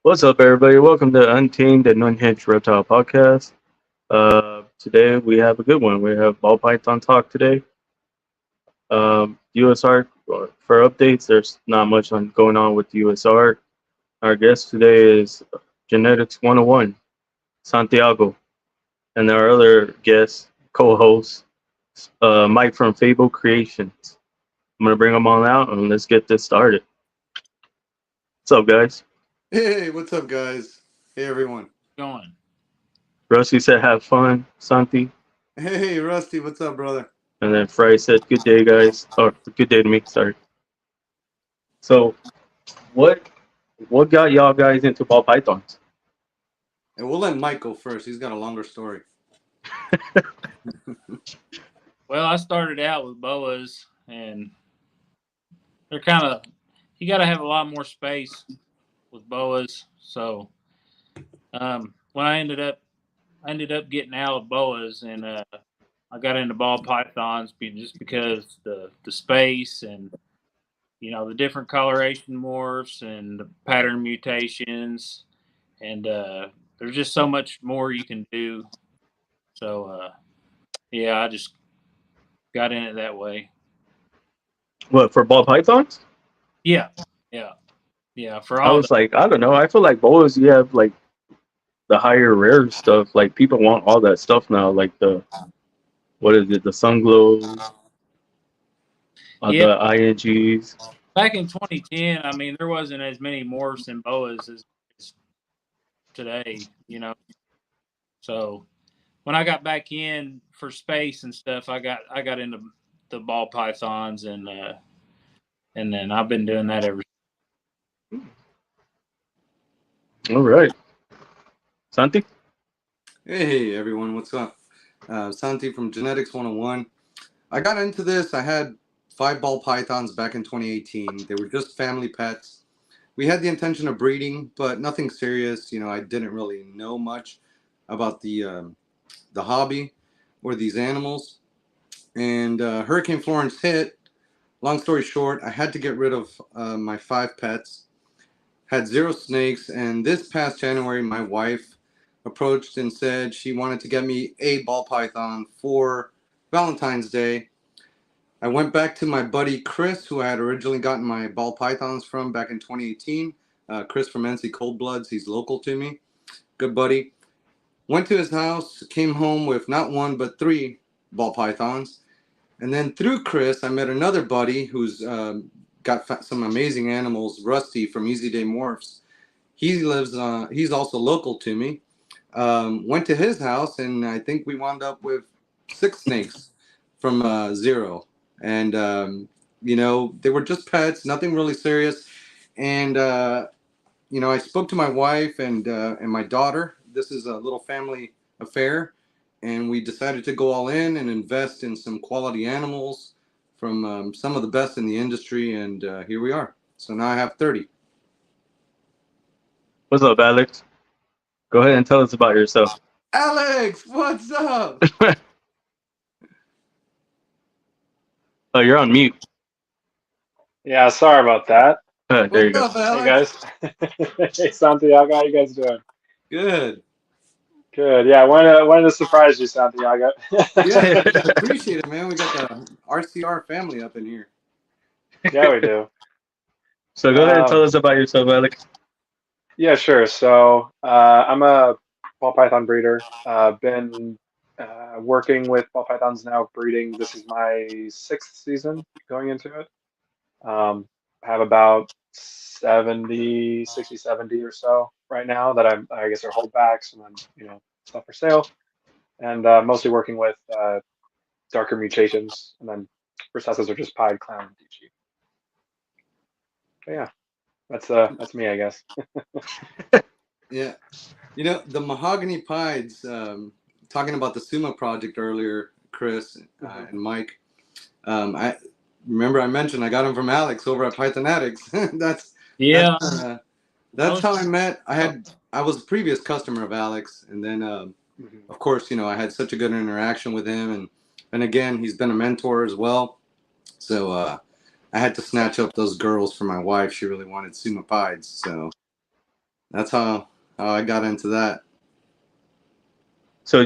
What's up, everybody? Welcome to Untamed and Unhinged Reptile Podcast. Today we have a good one. We have Ball Python talk today. USR for updates. There's not much going on with USR. Our guest today is Genetix 101, Santiago, and our other guest co-host, Mike from Fabled Creations. I'm gonna bring them on out and let's get this started. What's up, guys? Hey, what's up, guys? Hey, everyone. Going. Rusty said, "Have fun, Santi." Hey, Rusty, what's up, brother? And then Fry said, "Good day, guys." Or good day to me. Sorry. So, what got y'all guys into ball pythons? And we'll let Mike go first. He's got a longer story. Well, I started out with boas, and they're you got to have a lot more space with boas. So, when I ended up getting out of boas, and I got into ball pythons just because the space and the different coloration morphs and the pattern mutations, and there's just so much more you can do. So, yeah, I just got in it that way. What, for ball pythons? Yeah. For all I was like, I don't know. I feel like boas, you have like the higher rare stuff. Like people want all that stuff now. Like the the sun glows, the INGs. Back in 2010, I mean, there wasn't as many morphs and boas as today. So when I got back in for space and stuff, I got into the ball pythons, and then I've been doing that ever since. All right. Santi? Hey, everyone, what's up? Santi from Genetix 101. I got into this. I had 5 ball pythons back in 2018. They were just family pets. We had the intention of breeding, but nothing serious. I didn't really know much about the hobby or these animals. And Hurricane Florence hit. Long story short, I had to get rid of my 5 pets. Had 0 snakes, and this past January, my wife approached and said she wanted to get me a ball python for Valentine's Day. I went back to my buddy Chris, who I had originally gotten my ball pythons from back in 2018. Chris from NC Cold Bloods, he's local to me. Good buddy. Went to his house, came home with not 1 but 3 ball pythons. And then through Chris, I met another buddy who's got some amazing animals, Rusty from Easy Day Morphs. He lives, he's also local to me. Went to his house, and I think we wound up with 6 snakes from 0. And, they were just pets, nothing really serious. And, I spoke to my wife and my daughter. This is a little family affair. And we decided to go all in and invest in some quality animals from some of the best in the industry, and here we are. So now I have 30. What's up, Alex? Go ahead and tell us about yourself. Alex, what's up? Oh, you're on mute. Yeah, sorry about that. There you go. What's up, Hey, Alex? guys. Hey, Santiago, how you guys doing? Good. Good. Yeah, I wanted to surprise you, Santiago. Yeah, I appreciate it, man. We got the RCR family up in here. Yeah, we do. So go ahead and tell us about yourself, Alex. Yeah, sure. So I'm a ball python breeder. Been working with ball pythons now, breeding. This is my 6th season going into it. I have about 70 or so right now that I guess are holdbacks and then stuff for sale, and mostly working with darker mutations, and then recessives are just pied, clown, and DG. But yeah, that's me, I guess. Yeah, the mahogany pieds. Talking about the Suma project earlier, Chris and Mike. I remember I mentioned I got them from Alex over at Pythonatix. That's how I met. I was a previous customer of Alex, and then of course I had such a good interaction with him, and again he's been a mentor as well. So I had to snatch up those girls for my wife. She really wanted Suma pieds, so That's how I got into that. So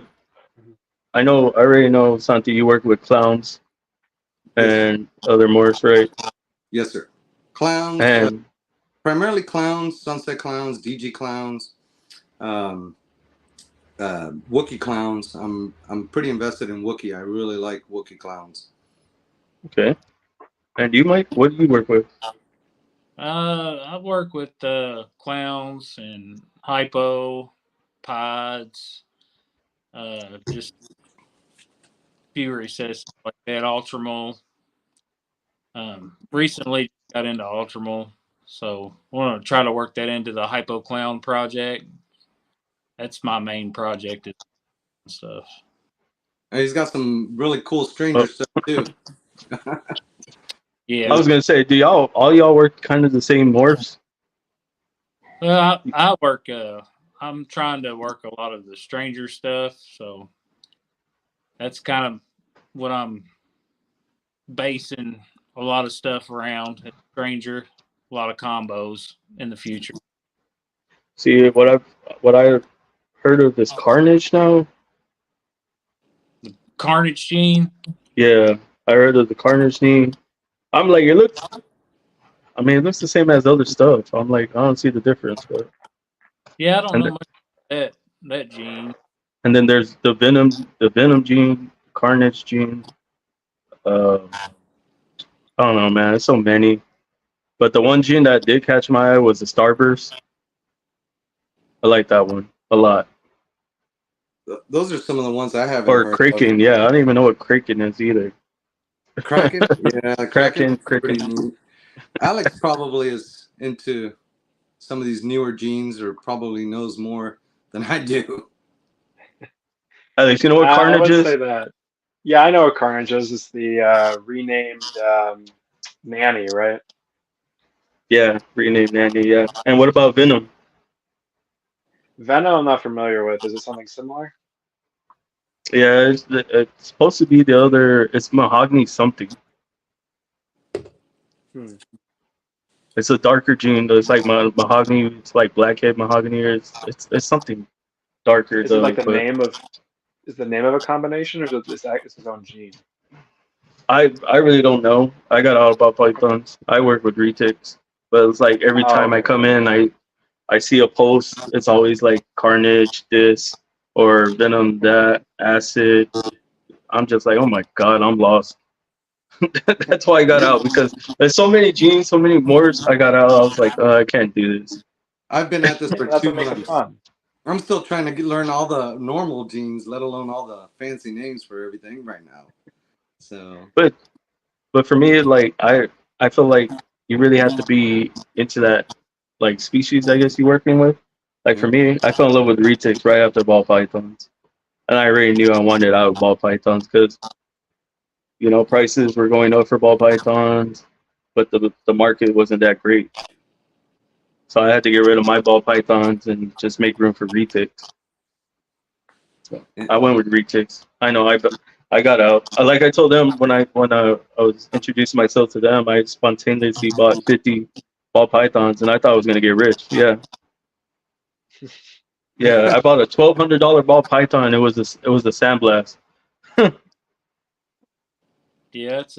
I already know, Santi, you work with clowns Yes, sir. and other morphs, right? Yes, sir. Clowns, And primarily clowns, sunset clowns, DG clowns, um, Wookiee clowns. I'm pretty invested in Wookiee. I really like Wookiee clowns. okay. And you, Mike, what do you work with? I work with clowns and hypo, pods, just few recesses like that, ultramal. Recently got into ultramal, so I want to try to work that into the hypo clown project. That's my main project and stuff. And he's got some really cool stranger Oh, stuff too. I Yeah. was gonna say, do all y'all work kind of the same morphs? Well, I work. I'm trying to work a lot of the stranger stuff, so that's kind of what I'm basing a lot of stuff around. Stranger, a lot of combos in the future. See, what I heard of this Carnage now. Carnage gene. Yeah, I heard of the Carnage gene. I'm like, it looks. I mean, it looks the same as other stuff. I'm like, I don't see the difference. But Yeah, I don't and know much about that gene. and then there's the Venom gene, Carnage gene. I don't know, man. It's so many. But the one gene that did catch my eye was the Starburst. I like that one a lot. Those are some of the ones I haven't Or heard of. Kraken, yeah. I don't even know what Kraken is either. Kraken, yeah, Kraken, pretty Kraken. neat. Alex probably is into some of these newer genes, or probably knows more than I do. Alex, you know what I Carnage would say is? that. Yeah, I know what Carnage is. It's the renamed Nanny, right? Yeah, renamed Nanny, yeah. And what about Venom? Venom, I'm not familiar with. Is it something similar? Yeah, it's supposed to be the other. It's mahogany something. Hmm. It's a darker gene. Though. It's like mahogany. It's like blackhead mahogany. Or it's something darker Is it though. like the But name of? Is the name of a combination, or is that it's his own gene? I really don't know. I got all about pythons. I work with retics, but it's like every Oh, time I okay. come in, I see a post. It's always like Carnage this or Venom that acid. I'm just like, oh my god, I'm lost. That's why I got out because there's so many genes, so many morphs. I got out. I was like, I can't do this. I've been at this for That's what 2 makes it months. fun. I'm still trying to learn all the normal genes, let alone all the fancy names for everything right now. So But for me, like I feel like you really have to be into that like species. I guess you're working with. Like for me, I fell in love with retics right after ball pythons, and I already knew I wanted out of ball pythons because prices were going up for ball pythons, but the market wasn't that great. So I had to get rid of my ball pythons and just make room for retics. So I went with retics. I know I got out. Like I told them when I was introducing myself to them, I spontaneously bought 50 ball pythons, and I thought I was gonna get rich. Yeah, yeah. I bought a $1,200 ball python. It was a sandblast. Yeah, it's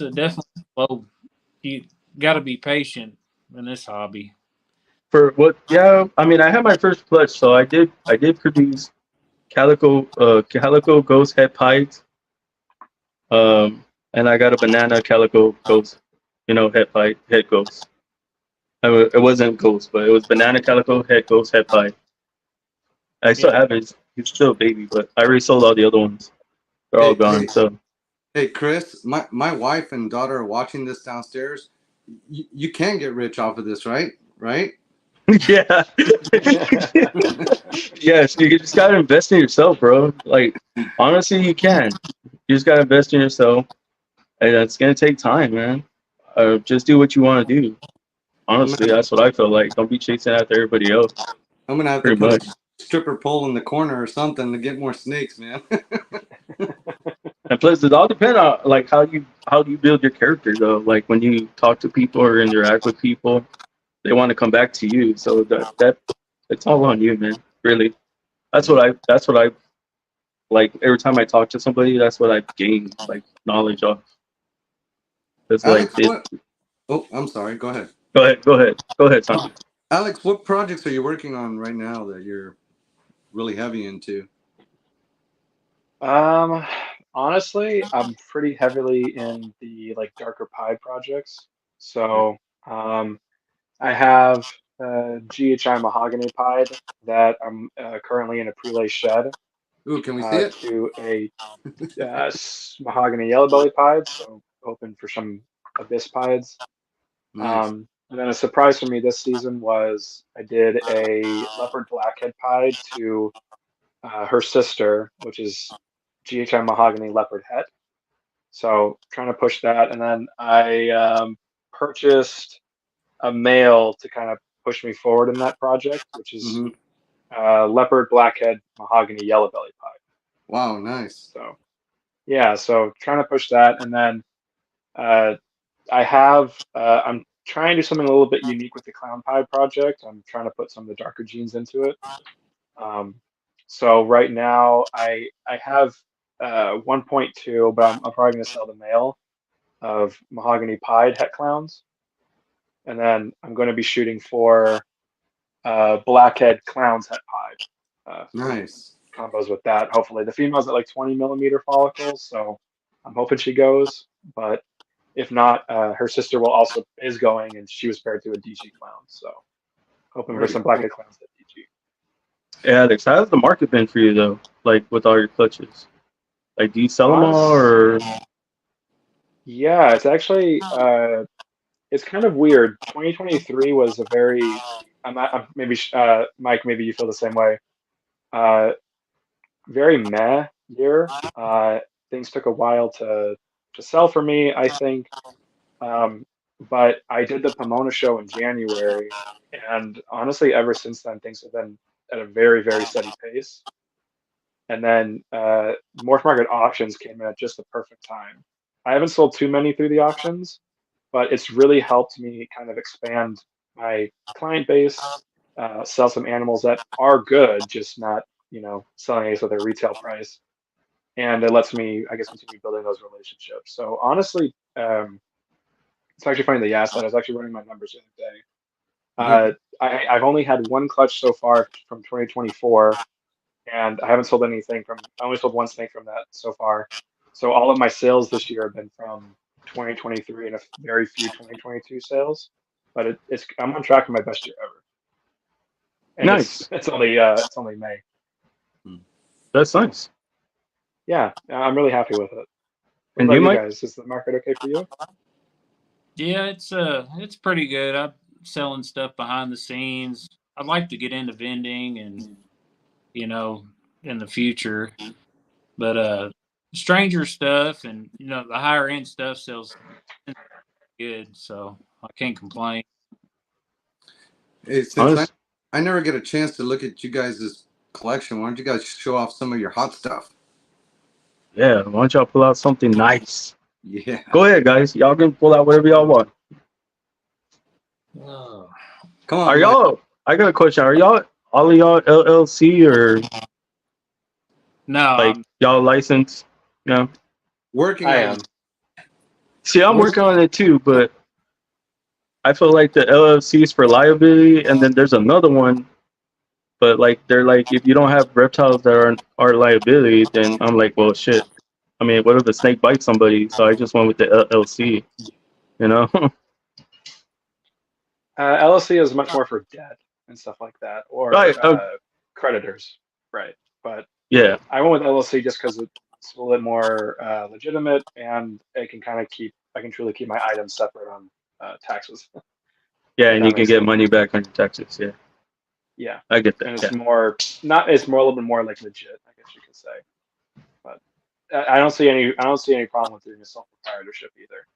a definitely low. You got to be patient in this hobby. For what? Yeah, I mean, I had my first clutch, so I did produce calico ghost head pies. And I got a banana calico ghost, head ghost. It wasn't ghost, but it was banana calico head ghost head pie. I Yeah, still have it. It's still a baby, but I already sold all the other ones. They're all hey, gone. So hey, Chris, my wife and daughter are watching this downstairs. You can get rich off of this, right? Right? yeah, yes, you just gotta invest in yourself, bro. Like honestly, you can. You just gotta invest in yourself, and it's gonna take time, man. Just do what you want to do. I'm Honestly, gonna, that's what I feel like. Don't be chasing after everybody else. I'm gonna have to Pretty put a much. stripper pole in the corner or something to get more snakes, man. And plus, it all depends on like how do you build your character though. Like when you talk to people or interact with people, they want to come back to you. So that it's all on you, man. Really, that's what I like. Every time I talk to somebody, that's what I gain like knowledge of. It's like Alex, what? Oh, I'm sorry. Go ahead. Go ahead, Santi. Alex, what projects are you working on right now that you're really heavy into? Honestly, I'm pretty heavily in the like darker pie projects. So, I have GHI mahogany pied that I'm currently in a prelay shed Ooh, can we see it? to a mahogany yellow belly pied. So open for some abyss pieds. Nice. And then a surprise for me this season was I did a leopard blackhead pied to her sister, which is GHI mahogany leopard het. So trying to push that, and then I purchased a male to kind of push me forward in that project, which is leopard blackhead mahogany yellow belly pie. Wow, nice. So yeah, so trying to push that, and then I have I'm trying to do something a little bit unique with the clown pie project. I'm trying to put some of the darker genes into it. So right now I have 1.2, but I'm probably going to sell the male of mahogany pied het clowns, and then I'm going to be shooting for blackhead clowns het pied. Nice. Combos with that. Hopefully the female's at like 20 millimeter follicles, so I'm hoping she goes. But if not, her sister is going, and she was paired to a DG clown. So hoping for some blackhead clowns at DG. Yeah, Alex, how's the market been for you though? Like with all your clutches, like do you sell them all or? Yeah, it's actually it's kind of weird. 2023 was a very maybe Mike, maybe you feel the same way. Very meh year. Things took a while to sell for me, I think. But I did the Pomona show in January, and honestly, ever since then, things have been at a very, very steady pace. And then Morph Market auctions came in at just the perfect time. I haven't sold too many through the auctions, but it's really helped me kind of expand my client base, sell some animals that are good, just not, selling ace with their retail price. And it lets me, I guess, continue building those relationships. So honestly, it's actually funny that you asked that. I was actually running my numbers the other day. I've only had one clutch so far from 2024, and I haven't sold anything I only sold one snake from that so far. So all of my sales this year have been from 2023 and a very few 2022 sales. But I'm on track for my best year ever. And Nice. It's only May. That's nice. Yeah, I'm really happy with it. What And about you, you Mike? guys? Is the market okay for you? Yeah, it's pretty good. I'm selling stuff behind the scenes. I'd like to get into vending and in the future. But stranger stuff and the higher end stuff sells good, so I can't complain. Hey, since I never get a chance to look at you guys' collection, why don't you guys show off some of your hot stuff? Yeah, why don't y'all pull out something nice? Yeah. Go ahead, guys. Y'all can pull out whatever y'all want. Oh. Come on. Are y'all? I got a question. Are y'all all of y'all LLC or No, like y'all licensed? No. Working. I am. See, I'm working on it too, but I feel like the LLC is for liability, and then there's another one. But like they're like, if you don't have reptiles that are liability, then I'm like, well, shit. I mean, what if a snake bites somebody? So I just went with the LLC. LLC is much more for debt and stuff like that, or Right. creditors, right? But Yeah. I went with LLC just because it's a little bit more legitimate, and I can truly keep my items separate on taxes. Yeah, and you can get money back on your taxes. Yeah. Yeah, I get that. and it's more a little bit more like legit, I guess you could say. But I don't see any problem with doing a sole proprietorship either.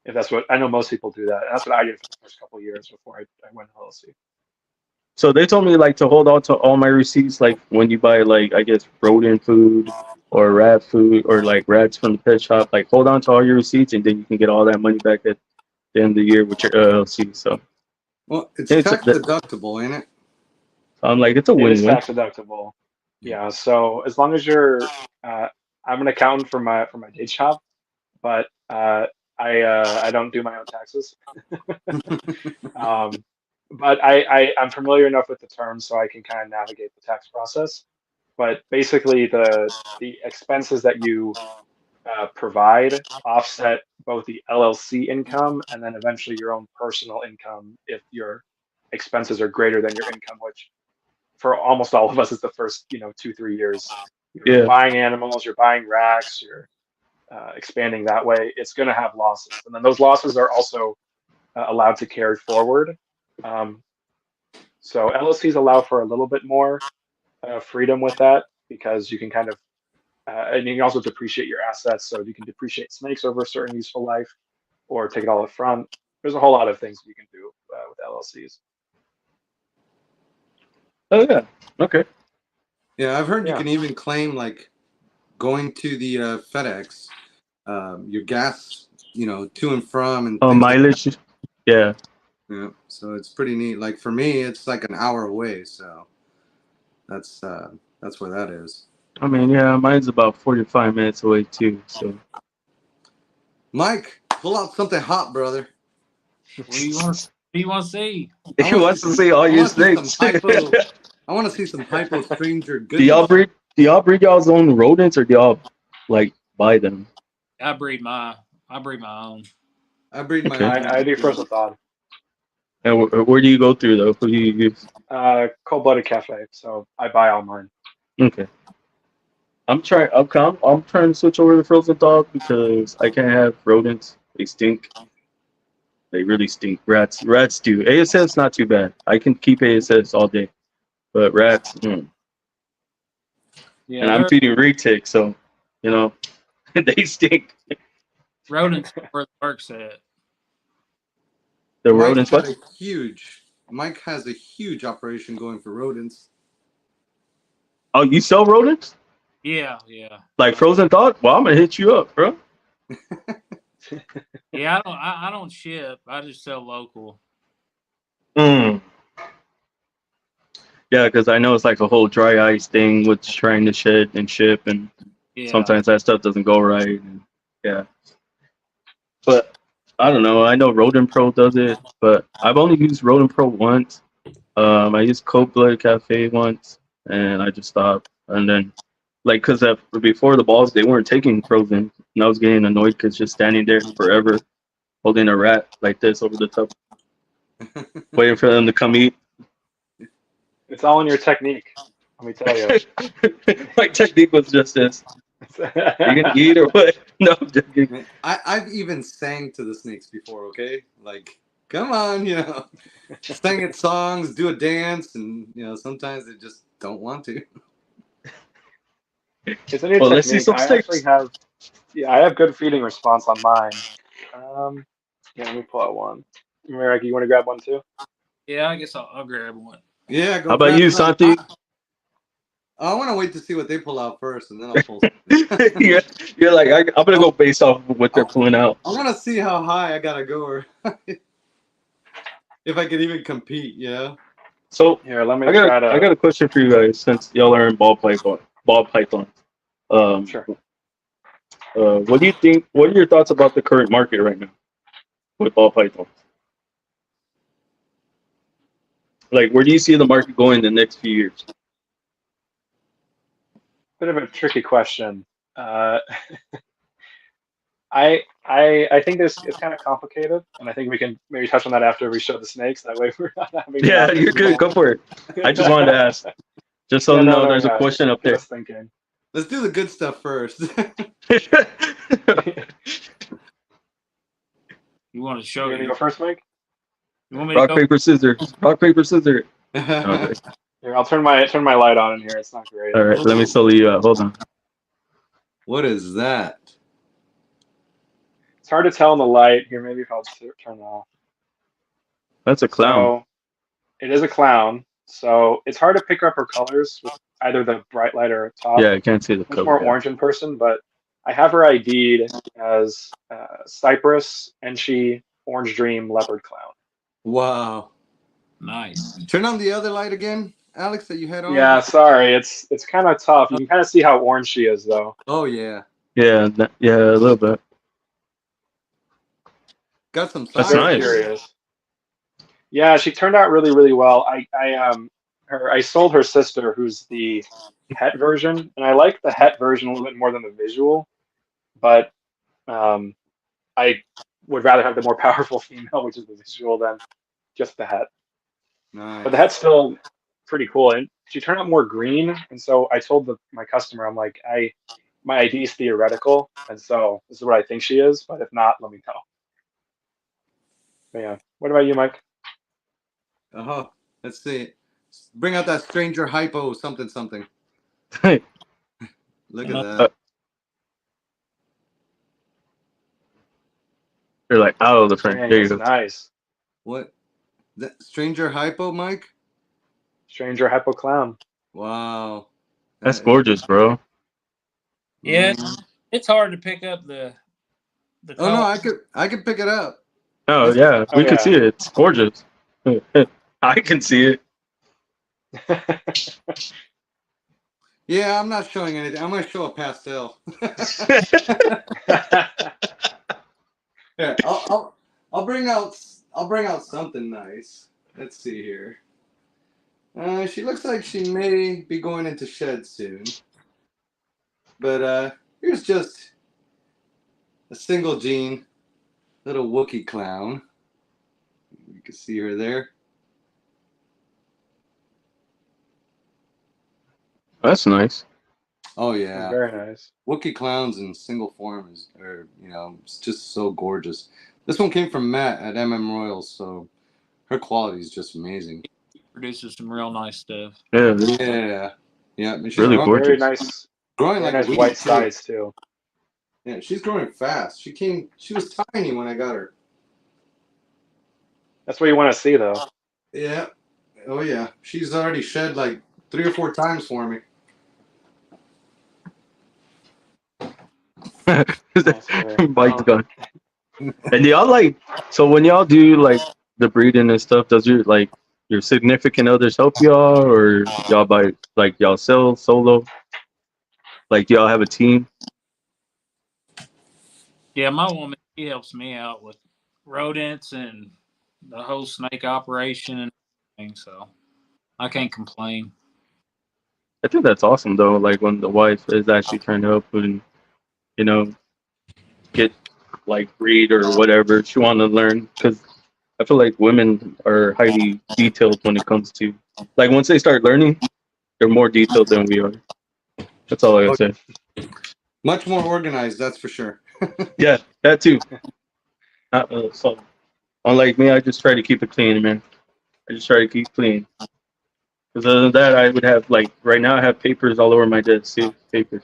If that's what I know, most people do that. And that's what I did for the first couple of years before I went to LLC. So they told me like to hold on to all my receipts, like when you buy like I guess rodent food or rat food or like rats from the pet shop, like hold on to all your receipts and then you can get all that money back at the end of the year with your LLC. So Well, it's It's tax deductible, ain't it? I'm like, it's a It is win-win. tax deductible. Yeah. So as long as you're, I'm an accountant for my day job, but I don't do my own taxes. Um, but I'm familiar enough with the terms so I can kind of navigate the tax process. But basically, the expenses that you provide offset both the LLC income and then eventually your own personal income if your expenses are greater than your income, which for almost all of us is the first 2-3 years. You're Yeah. buying animals, you're buying racks, you're expanding that way. It's going to have losses, and then those losses are also allowed to carry forward. Um, so LLCs allow for a little bit more freedom with that because you can kind of and you can also depreciate your assets. So you can depreciate snakes over a certain useful life or take it all up front. There's a whole lot of things you can do with LLCs. Oh yeah. Okay. Yeah, I've heard you Yeah. can even claim like going to the FedEx, your gas, to and from and things like Mileage. Yeah. that. Yeah, so it's pretty neat. Like for me, it's like an hour away, so that's where that is. I mean, yeah, mine's about 45 minutes away too. So. Mike, pull out something hot, brother. What do you want? What do you want to see? He wants to see all your snakes. I want to see some hypo stranger Do y'all goodness. breed y'all's own rodents, or do y'all like buy them? I breed my own. I breed my Okay. own. I do frozen thawed. And where do you go through though? Who do you use? Cold-blooded cafe. So I buy all mine. Okay. I'm trying to switch over to frozen dog because I can't have rodents. They stink. They really stink. Rats do. ASS not too bad. I can keep ASS all day, but rats. Yeah, And I'm feeding retic, so they stink. rodents where the work's at. The Mike rodents. had What? Mike has a huge operation going for rodents. Oh, you sell rodents? Yeah. Like frozen dog? Well, I'm gonna hit you up, bro. Yeah, I don't ship. I just sell local. Yeah, because I know it's like a whole dry ice thing with trying to shed and ship, and sometimes that stuff doesn't go right. And, yeah, but I don't know. I know Rodent Pro does it, but I've only used Rodent Pro once. I used Cold Blood Cafe once, and I just stopped. And then, like, because before the balls, they weren't taking frozen, and I was getting annoyed because just standing there forever, holding a rat like this over the top, waiting for them to come eat. It's all in your technique. Let me tell you. My technique was just this. You can eat or what? No, I'm joking. I've even sang to the snakes before, okay? Like, come on, sang it songs, do a dance, and sometimes they just don't want to. It's in your Well, let's see technique. some I snakes. actually have, I have good feeding response on mine. Yeah, let me pull out one. Marek, you want to grab one too? Yeah, I guess I'll grab one. Yeah, go. How about grab you, some. Santi? I want to wait to see what they pull out first, and then I'll pull. You're like, I'm gonna go based off of what they're pulling out. I want to see how high I gotta go, or if I can even compete. Yeah. So Here, let me I try to. got a question for you guys since y'all are in ball python. Sure. What do you think? What are your thoughts about the current market right now with ball pythons? Like, where do you see the market going in the next few years? Bit of a tricky question. I think it's kind of complicated, and I think we can maybe touch on that after we show the snakes. That way we're not having. Yeah, you're good. Go for it. I just wanted to ask, just so you know, there's a question up there. Thinking. Let's do the good stuff first. You want to show You want to go first, Mike? You want me Rock, to go? paper, scissors. Rock, paper, scissors. Okay. Here, I'll turn my light on in here. It's not great. All right, let me solo you out. Hold on. What is that? It's hard to tell in the light. Here, maybe if I'll turn it off. That's a clown. So, it is a clown. So it's hard to pick up her colors with either the bright light or top. Yeah, I can't see the It's color. more orange in person, but I have her ID'd as Cypress, Enchi, Orange Dream, Leopard Clown. Wow. Nice. Turn on the other light again, Alex, that you had on. Yeah, sorry. It's kind of tough. You can kind of see how orange she is, though. Oh yeah. Yeah, yeah, a little bit. Got some That's size. Very nice. curious. Yeah, she turned out really, really well. I sold her sister, who's the het version, and I like the het version a little bit more than the visual, but I would rather have the more powerful female, which is the visual, than just the het. Nice. But the het's still pretty cool, and she turned out more green, and so I told my customer, I'm like, my ID is theoretical, and so this is what I think she is, but if not, let me know. But yeah, what about you, Mike? Uh-huh. Let's see. Bring out that stranger hypo something something. Look at that. You're like out of the frame. Dang, There you that's go. nice. What? That stranger hypo, Mike? Stranger hypo clown. Wow. That's That is- gorgeous, bro. Yeah, Mm. it's hard to pick up the Oh no, color. I could pick it up. Oh This- yeah, Oh, we can yeah. see it. It's gorgeous. I can see it. Yeah, I'm not showing anything. I'm gonna show a pastel. Yeah, I'll bring out something nice. Let's see here. She looks like she may be going into shed soon. But here's just a single gene little Wookiee clown. You can see her there. That's nice. Oh yeah, Very nice. Wookiee clowns in single form it's just so gorgeous. This one came from Matt at Royals, so her quality is just amazing. Produces some real nice stuff. Yeah, Yeah, yeah. I mean, she's really growing, gorgeous. Very nice. growing Very like nice a weed, white too. sides too. Yeah, she's growing fast. She was tiny when I got her. That's what you want to see, though. Yeah. Oh yeah. She's already shed like 3 or 4 times for me. Mike's gone. And y'all like, so when y'all do like the breeding and stuff, does your significant others help y'all, or y'all y'all sell solo? Like, do y'all have a team? Yeah, my woman, she helps me out with rodents and the whole snake operation and everything, so I can't complain. I think that's awesome though. Like when the wife is actually trying to help and get like breed or whatever she want to learn, because I feel like women are highly detailed when it comes to like once they start learning, they're more detailed than we are. That's all I gotta say. Much more organized, that's for sure. Yeah, that too. So unlike me, I just try to keep it clean, man. I just try to keep clean. Because other than that, I would have like right now I have papers all over my desk. See, papers.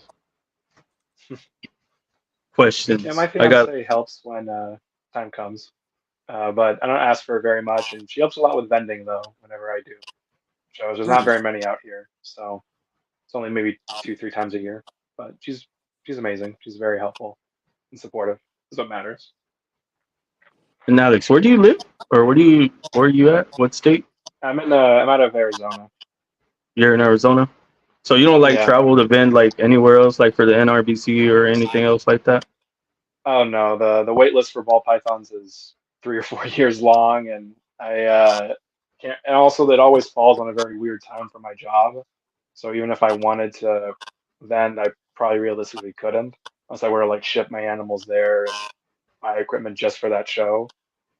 Questions. Yeah, my I got fiance helps when time comes, but I don't ask for very much, and she helps a lot with vending though. Whenever I do shows, there's not very many out here, so it's only maybe 2, 3 times a year. But she's amazing. She's very helpful and supportive. Is what matters. And Alex, where do you live, or where are you at? What state? I'm out of Arizona. You're in Arizona. So you don't like Yeah. travel to vend like anywhere else, like for the NRBC or anything else like that? Oh no, the wait list for ball pythons is 3 or 4 years long, and I can't. And also, that always falls on a very weird time for my job. So even if I wanted to vend, I probably realistically couldn't, unless I were to like ship my animals there and buy equipment just for that show.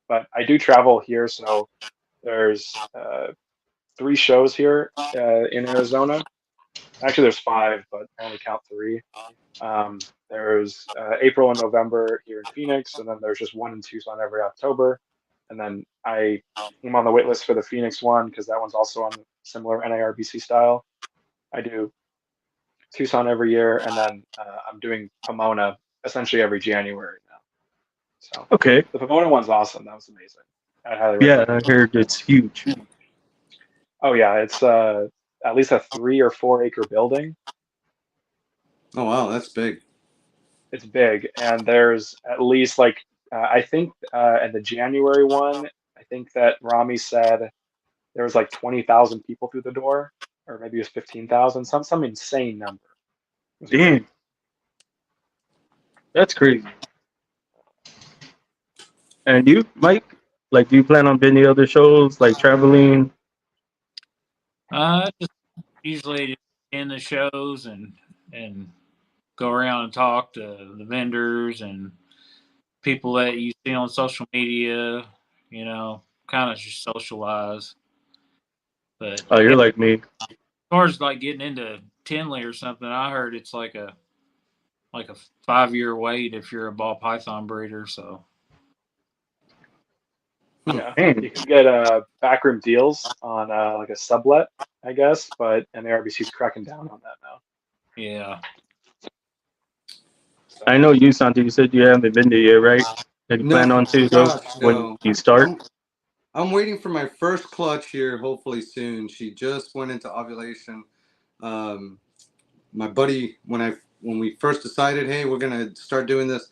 But I do travel here, so there's 3 shows here in Arizona. Actually, there's 5, but I only count 3. There's April and November here in Phoenix, and then there's just 1 in Tucson every October. And then I'm on the wait list for the Phoenix one because that one's also on similar NARBC style. I do Tucson every year, and then I'm doing Pomona essentially every January now. So Okay. the Pomona one's awesome. That was amazing. I highly Yeah, recommend I heard it's huge. it. Oh yeah, it's at least a 3 or 4 acre building. Oh wow, that's big. It's big, and there's at least I think at the January one, I think that Rami said there was like 20,000 people through the door, or maybe it was 15,000, some insane number. It was great. Damn, that's crazy. And you, Mike, like, do you plan on any other shows, like traveling? Just usually in the shows and go around and talk to the vendors and people that you see on social media. You know, kind of just socialize. But Oh, yeah, you're as like me. far as like getting into Tinley or something, I heard it's like a 5-year wait if you're a ball python breeder. So Yeah, Damn. you can get backroom deals on like a sublet, I guess, and the RBC's cracking down on that now. yeah, I So know you, Santi. You said you haven't been there yet, right? And you plan No, on to though gosh, when no. you start. I'm waiting for my first clutch here, hopefully soon. She just went into ovulation. Um, my buddy, when we first decided, hey, we're gonna start doing this,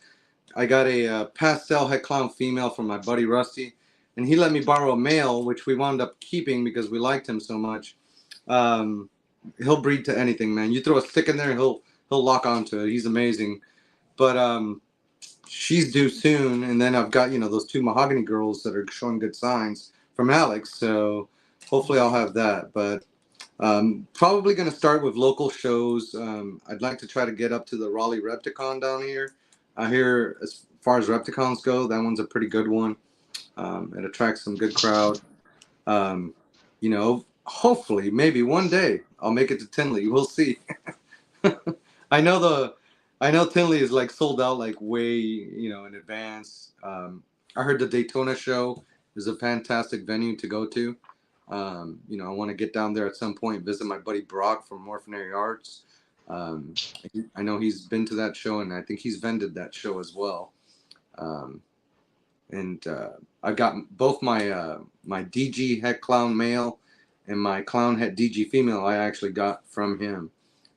I got a pastel het clown female from my buddy Rusty, and he let me borrow a male, which we wound up keeping because we liked him so much. Um, he'll breed to anything, man. You throw a stick in there, he'll lock onto it. He's amazing. But she's due soon, and then I've got those two mahogany girls that are showing good signs from Alex. So hopefully I'll have that. But probably going to start with local shows. I'd like to try to get up to the Raleigh Repticon down here. I hear as far as Repticons go, that one's a pretty good one. It attracts some good crowd. Um, hopefully, maybe one day I'll make it to Tinley. We'll see. I know I know Tinley is like sold out like way in advance. I heard the Daytona show is a fantastic venue to go to. I want to get down there at some point, visit my buddy Brock from Morphinary Arts. Um, I know he's been to that show, and I think he's vended that show as well. Um, and I got both my DG het clown male and my clown het DG female. I actually got from him,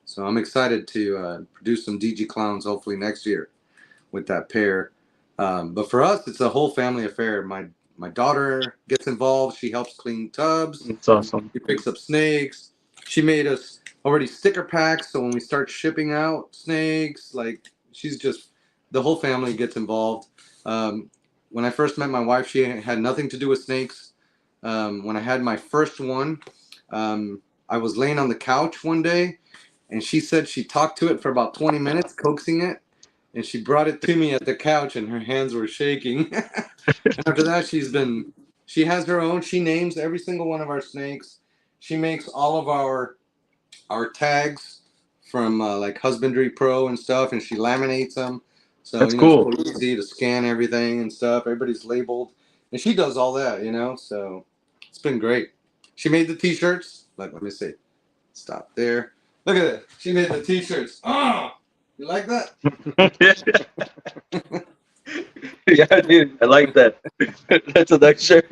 so I'm excited to produce some DG clowns hopefully next year with that pair. But for us, it's a whole family affair. My daughter gets involved. She helps clean tubs. It's awesome. She picks up snakes. She made us already sticker packs, so when we start shipping out snakes, like she's just the whole family gets involved. Um, when I first met my wife, she had nothing to do with snakes. When I had my first one, I was laying on the couch one day, and she said she talked to it for about 20 minutes, coaxing it, and she brought it to me at the couch, and her hands were shaking. And after that, she has her own. She names every single one of our snakes. She makes all of our tags from like Husbandry Pro and stuff, and she laminates them. So That's it's cool. so easy to scan everything and stuff. Everybody's labeled, and she does all that. So it's been great. She made the T-shirts. Like, let me see. Stop there. Look at it. She made the T-shirts. Oh, you like that? Yeah, dude, I like that. That's a nice shirt.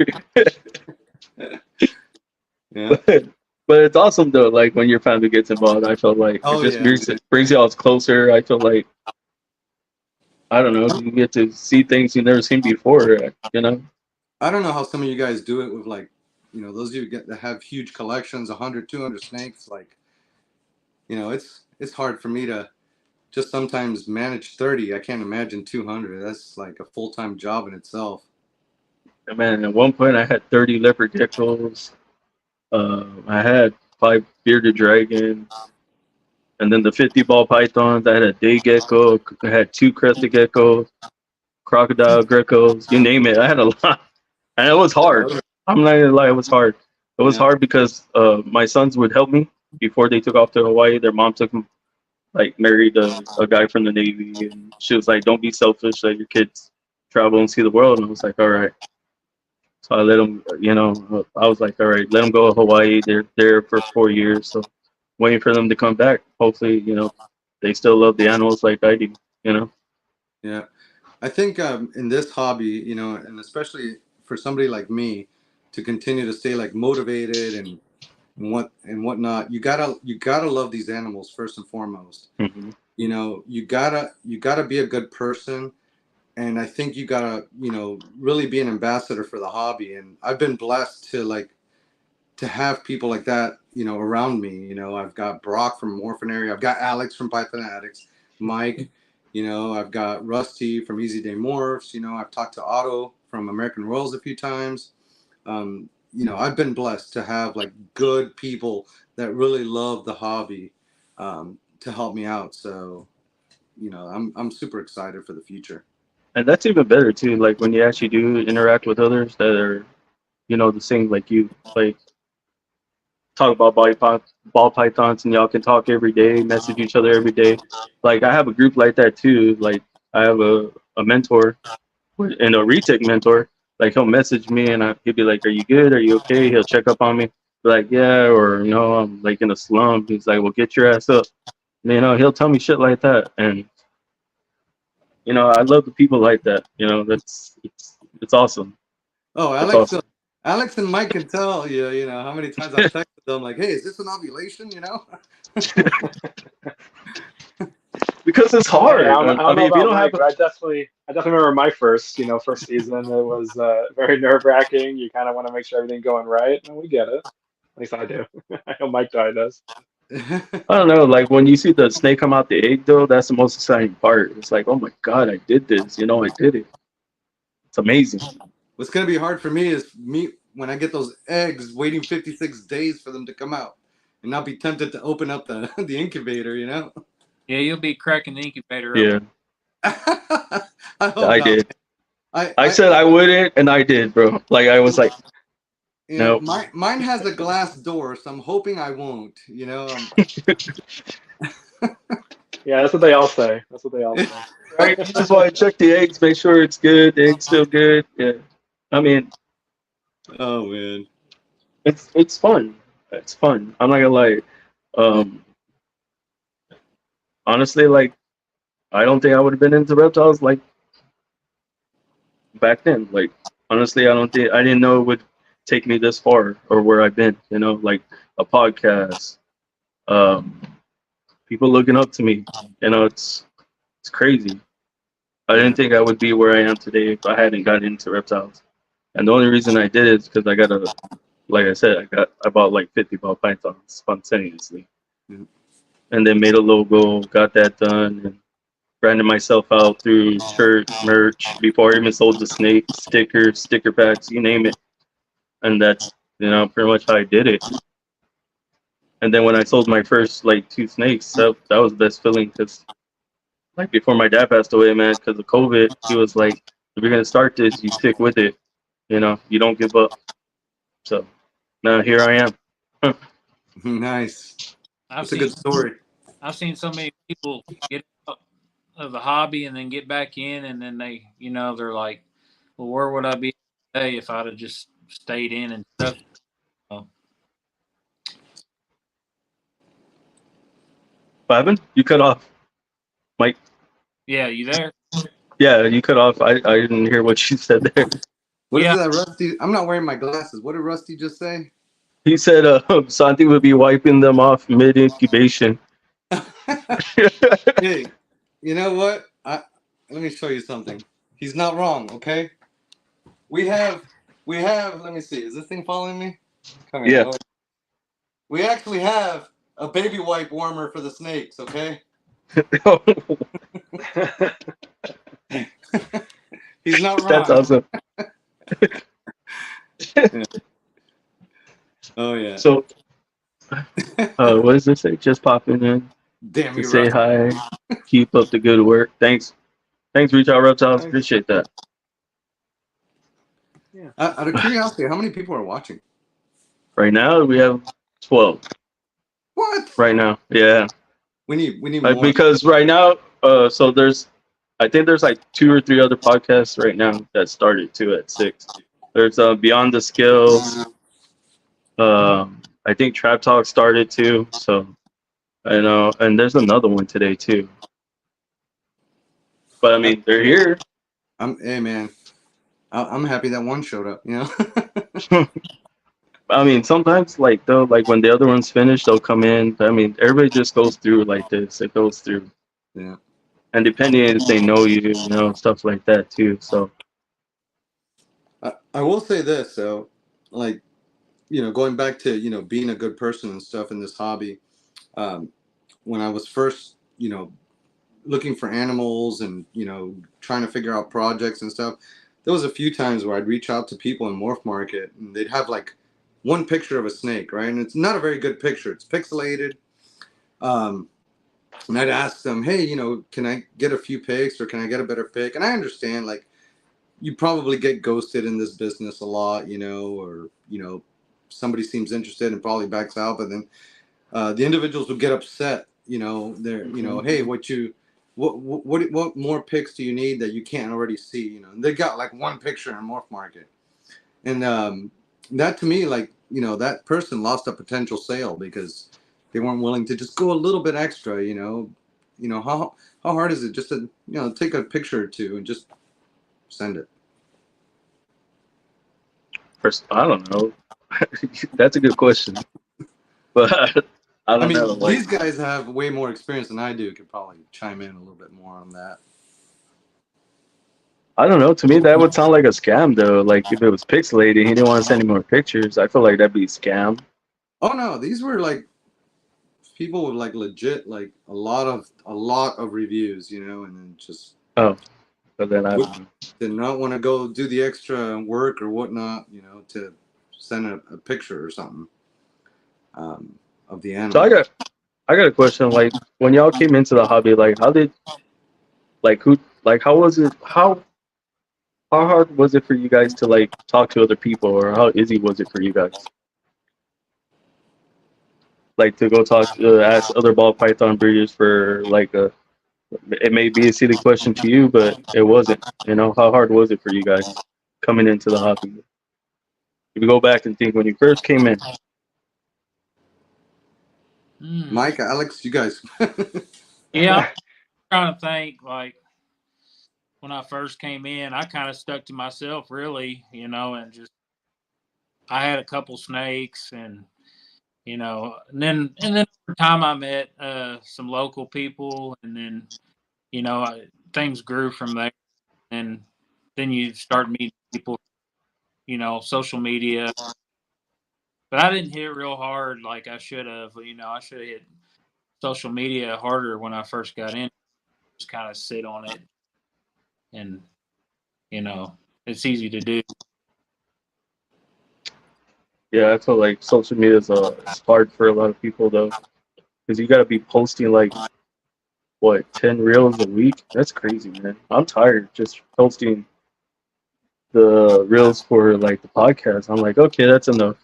Yeah. But it's awesome though. Like when your family gets involved, I feel like it Oh just yeah. brings you all closer. I feel like I don't know. You get to see things you've never seen before. You know. I don't know how some of you guys do it with like, those of you that have huge collections, 100, 200 snakes. Like, it's hard for me to just sometimes manage 30. I can't imagine 200. That's like a full-time job in itself. And man, at one point I had 30 leopard geckos. I had 5 bearded dragons, and then the 50 ball pythons. I had a day gecko. I had 2 crested geckos, crocodile geckos. You name it. I had a lot, and it was hard. I'm not gonna lie, it was hard. It was Yeah. hard because my sons would help me before they took off to Hawaii. Their mom took them, like married a guy from the Navy, and she was like, "Don't be selfish. Let your kids travel and see the world." And I was like, "All right." So I let them, I was like, "All right, let them go to Hawaii. They're there for 4 years, so waiting for them to come back. Hopefully, they still love the animals like I do. You know." Yeah. I think in this hobby, and especially for somebody like me to continue to stay like motivated and whatnot, you gotta love these animals first and foremost. Hmm. You gotta be a good person, and I think you gotta really be an ambassador for the hobby. And I've been blessed to like to have people like that, around me. I've got Brock from Morphinary. I've got Alex from Pythonatix, Mike. I've got Rusty from Easy Day Morphs. I've talked to Otto from American Royals a few times. I've been blessed to have like good people that really love the hobby to help me out. So, I'm super excited for the future. And that's even better too. Like when you actually do interact with others that are, the same like you. Like talk about ball pythons, and y'all can talk every day, message each other every day. Like I have a group like that too. Like I have a mentor and a retake mentor. Like he'll message me and he'll be like, "Are you good? Are you okay?" He'll check up on me, be like, "Yeah," or no, I'm like in a slump. He's like, "Well, get your ass up." He'll tell me shit like that, and I love the people like that. That's it's awesome. Oh, It's Alex, awesome. Alex and Mike can tell you, how many times I've texted them like, "Hey, is this an ovulation?" Because it's hard. Yeah, I don't know If you about don't have Mike, but I definitely remember my first season. It was very nerve-wracking. You kind of want to make sure everything going right, and we get it. At least I do. I know Mike does. I don't know, like when you see the snake come out the egg though, that's the most exciting part. It's like, oh my god, I did this. I did it. It's amazing. What's gonna be hard for me is when I get those eggs, waiting 56 days for them to come out, and not be tempted to open up the the incubator. Yeah, you'll be cracking the incubator Yeah, I hope I not. did. I I said I wouldn't, and I did, bro. Like I was like, no. mine has a glass door, so I'm hoping I won't. Yeah, that's what they all say. That's what they all say. Right? You just want to check the eggs, make sure it's good. The egg's still good. Yeah. I mean, Oh man. it's fun. It's fun. I'm not gonna lie. Um, honestly, like I don't think I would have been into reptiles like back then. Like honestly, I didn't know it would take me this far or where I've been. Like a podcast, um, people looking up to me. It's crazy. I didn't think I would be where I am today if I hadn't gotten into reptiles. And the only reason I did it is because like I said, I bought like 50 ball pythons spontaneously, Mhm. and then made a logo, got that done, and branded myself out through shirt, merch, before I even sold the snake, stickers, sticker packs, you name it. And that's, pretty much how I did it. And then when I sold my first like two snakes, that was the best feeling because like before my dad passed away, man, because of COVID, he was like, if you're gonna start this, you stick with it. You don't give up. So now here I am. Nice. I've That's a good story. seen so many people get out of the hobby and then get back in, and then they're like, well, where would I be today if I'd have just stayed in and stuff? So, Ivan, you cut off. Mike, yeah, you there? yeah, you cut off. I didn't hear what you said there. What is Yeah. that, Rusty? I'm not wearing my glasses. What did Rusty just say? He said Santi would be wiping them off mid incubation. Hey, you know what? Let me show you something. He's not wrong, okay? We have. Let me see. Is this thing following me? Come here. Yeah. We actually have a baby wipe warmer for the snakes, okay? He's not wrong. That's awesome. Yeah. Oh yeah. So, what does it say? Just popping in Damn to you, say Rusty. hi. Keep up the good work. Thanks, Reach Out Reptiles. Thanks. Appreciate that. Yeah. Out of curiosity, how many people are watching? Right now we have 12. What? Right now, yeah. We need more. Because right now, so I think there's like 2 or 3 other podcasts right now that started too at 6. There's Beyond the Skills. I think Trap Talk started too. So I know, and there's another one today too. But I mean, they're here. Hey man, I'm happy that one showed up. You know. I mean, sometimes like when the other ones finish, they'll come in. I mean, everybody just goes through like this. It goes through. Yeah. And depending if they know you, stuff like that too. So I will say this, though, like going back to being a good person and stuff in this hobby. Um, when I was first looking for animals and trying to figure out projects and stuff, there was a few times where I'd reach out to people in Morph Market and they'd have like one picture of a snake, right? And it's not a very good picture. It's pixelated. Um, and I'd ask them, hey, can I get a few pics or can I get a better pic? And I understand, like, you probably get ghosted in this business a lot, or somebody seems interested and probably backs out, but then the individuals will get upset. They're hey, what more pics do you need that you can't already see? And they got like one picture in Morph Market, and that to me, like, that person lost a potential sale because they weren't willing to just go a little bit extra. How hard is it just to take a picture or two and just send it? First, I don't know. That's a good question, but I don't know. Like, These guys have way more experience than I do. Could probably chime in a little bit more on that. I don't know. To me, that would sound like a scam, though. Like if it was pixelated, he didn't want to send any more pictures. I feel like that'd be a scam. Oh no, these were like people with like legit like a lot of reviews, and then just Oh, but then I don't know. did not want to go do the extra work or whatnot, to send a picture or something of the So animal. I got a question. Like when y'all came into the hobby, like how did, like who, like how was it? How hard was it for you guys to like talk to other people, or how easy was it for you guys? Like to go talk, ask other ball python breeders for like a. It may be a silly question to you, but it wasn't. How hard was it for you guys coming into the hobby? If you go back and think when you first came in. Mike, Alex, you guys. Yeah, I'm trying to think. Like when I first came in, I kind of stuck to myself, really, and just I had a couple snakes, and and then over time I met some local people, and then things grew from there, and then you start meeting people, social media. But I didn't hit it real hard like I should have. I should have hit social media harder when I first got in. Just kind of sit on it, and it's easy to do. Yeah, I feel like social media is it's hard for a lot of people though, because you got to be posting like what 10 reels a week. That's crazy, man. I'm tired just posting the reels for like the podcast. I'm like, okay, that's enough.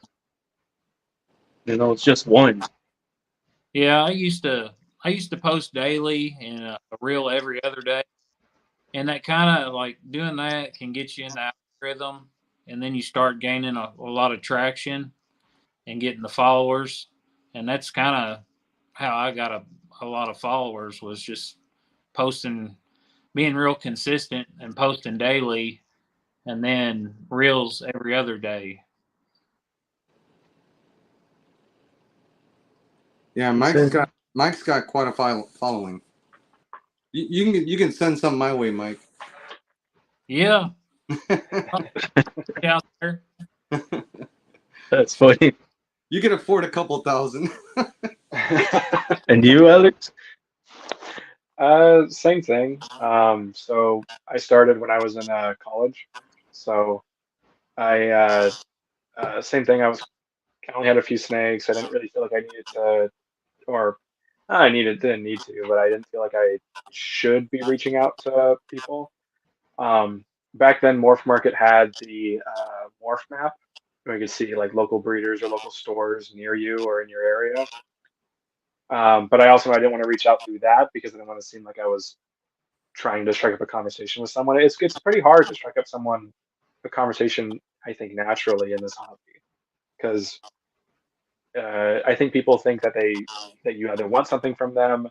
It's just one. Yeah, I used to post daily and a reel every other day, and that kind of like doing that can get you in the algorithm, and then you start gaining a lot of traction and getting the followers, and that's kind of how I got a lot of followers, was just posting, being real consistent and posting daily, and then reels every other day. Yeah, Mike's got quite a following. You can send some my way, Mike. Yeah, out there. That's funny. You can afford a couple thousand. And you, Alex? Same thing. So I started when I was in college. So same thing. I only had a few snakes. I didn't really feel like I needed to, or didn't need to, but I didn't feel like I should be reaching out to people. Um, Back then, Morph Market had the Morph map, where you could see like local breeders or local stores near you or in your area. But I didn't want to reach out through that because I didn't want to seem like I was trying to strike up a conversation with someone. It's pretty hard to strike up a conversation, I think, naturally in this hobby, because I think people think that you either want something from them,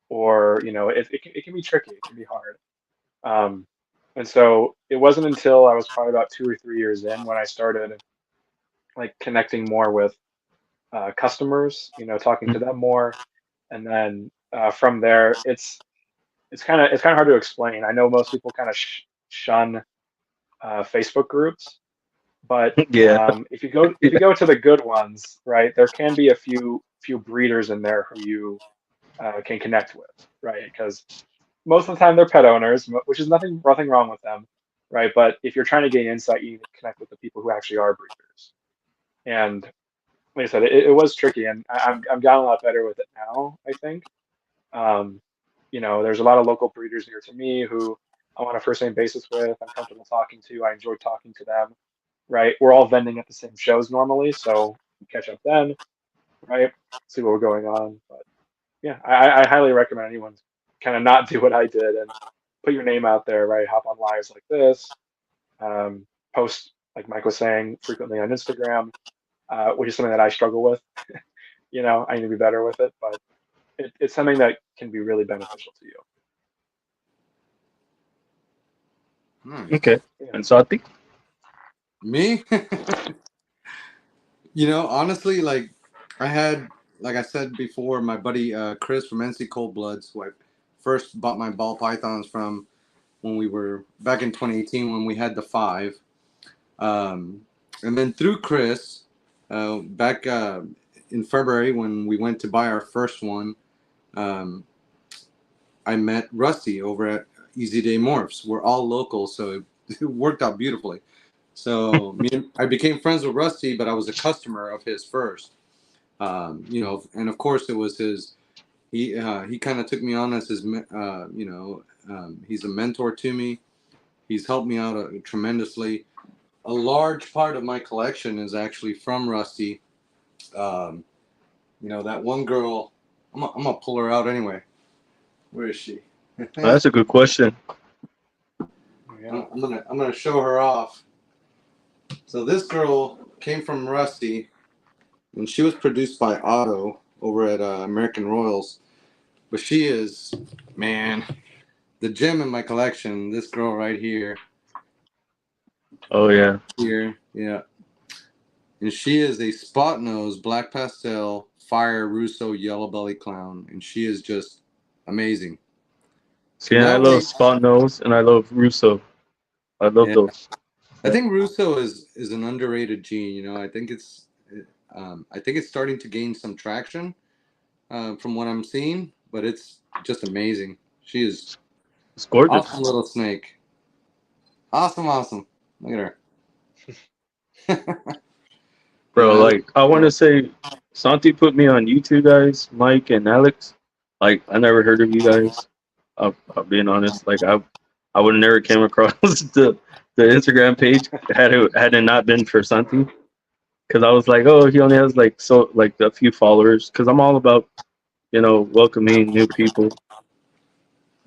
or it can be tricky, it can be hard. Um, and so it wasn't until I was probably about 2 or 3 years in when I started like connecting more with customers, talking to them more, and then from there, it's kind of hard to explain. I know most people kind of shun Facebook groups, But Yeah. if you go to the good ones, right, there can be a few breeders in there who you can connect with, right? Because most of the time they're pet owners, which is nothing wrong with them, right? But if you're trying to gain insight, you need to connect with the people who actually are breeders. And like I said, it was tricky, and I'm gotten a lot better with it now, I think. Um, there's a lot of local breeders near to me who I'm on a first name basis with. I'm comfortable talking to. I enjoy talking to them, right? We're all vending at the same shows normally, so we catch up then, right? See what we're going on. But yeah, I highly recommend anyone kind of not do what I did and put your name out there, right? Hop on lives like this, post, like Mike was saying, frequently on Instagram, which is something that I struggle with. I need to be better with it, but it's something that can be really beneficial to you. Nice. Okay. Yeah. And so I think Me? Honestly, like I said before, my buddy Chris from NC Cold Bloods, who I first bought my ball pythons from when we were back in 2018 when we had the 5. And then through Chris, back in February when we went to buy our first one, I met Rusty over at Easy Day Morphs. We're all local, so it worked out beautifully. So I became friends with Rusty, but I was a customer of his first. And of course it was his. He kind of took me on as his. He's a mentor to me. He's helped me out tremendously. A large part of my collection is actually from Rusty. That one girl. I'm gonna pull her out anyway. Where is she? that's a good question. Yeah. I'm gonna show her off. So this girl came from Rusty, and she was produced by Otto over at American Royals. But she is, man, the gem in my collection. This girl right here, Oh yeah. yeah, and she is a spot nose black pastel fire Russo yellow belly clown, and she is just amazing. See, and I Cannot love wait. Spot Nose and I love Russo. I love Yeah, those. I think Russo is an underrated gene. I think it's starting to gain some traction from what I'm seeing, but it's just amazing. She is It's gorgeous. awesome little snake. Awesome, awesome. Look at her. Bro, I love like I want to say, Santi put me on you two guys, Mike and Alex. Like I never heard of you guys. I'll being honest. Like I would have never came across the Instagram page had it not been for Santi. Because I was like, oh, he only has like a few followers. Because I'm all about welcoming new people.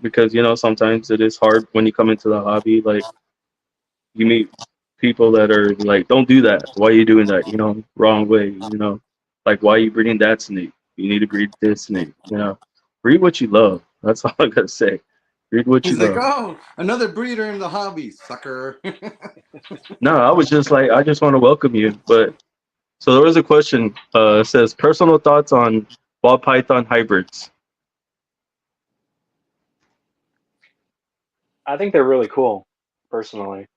Because sometimes it is hard when you come into the hobby. Like you meet people that are like, don't do that. Why are you doing that? Wrong way. Like why are you breeding that snake? You need to breed this snake. Breed what you love. That's all I gotta say. Breed what you He's like, love. oh, another breeder in the hobby, sucker. No, I was just like, I just want to welcome you. But so there was a question. It says personal thoughts on ball python hybrids. I think they're really cool, personally.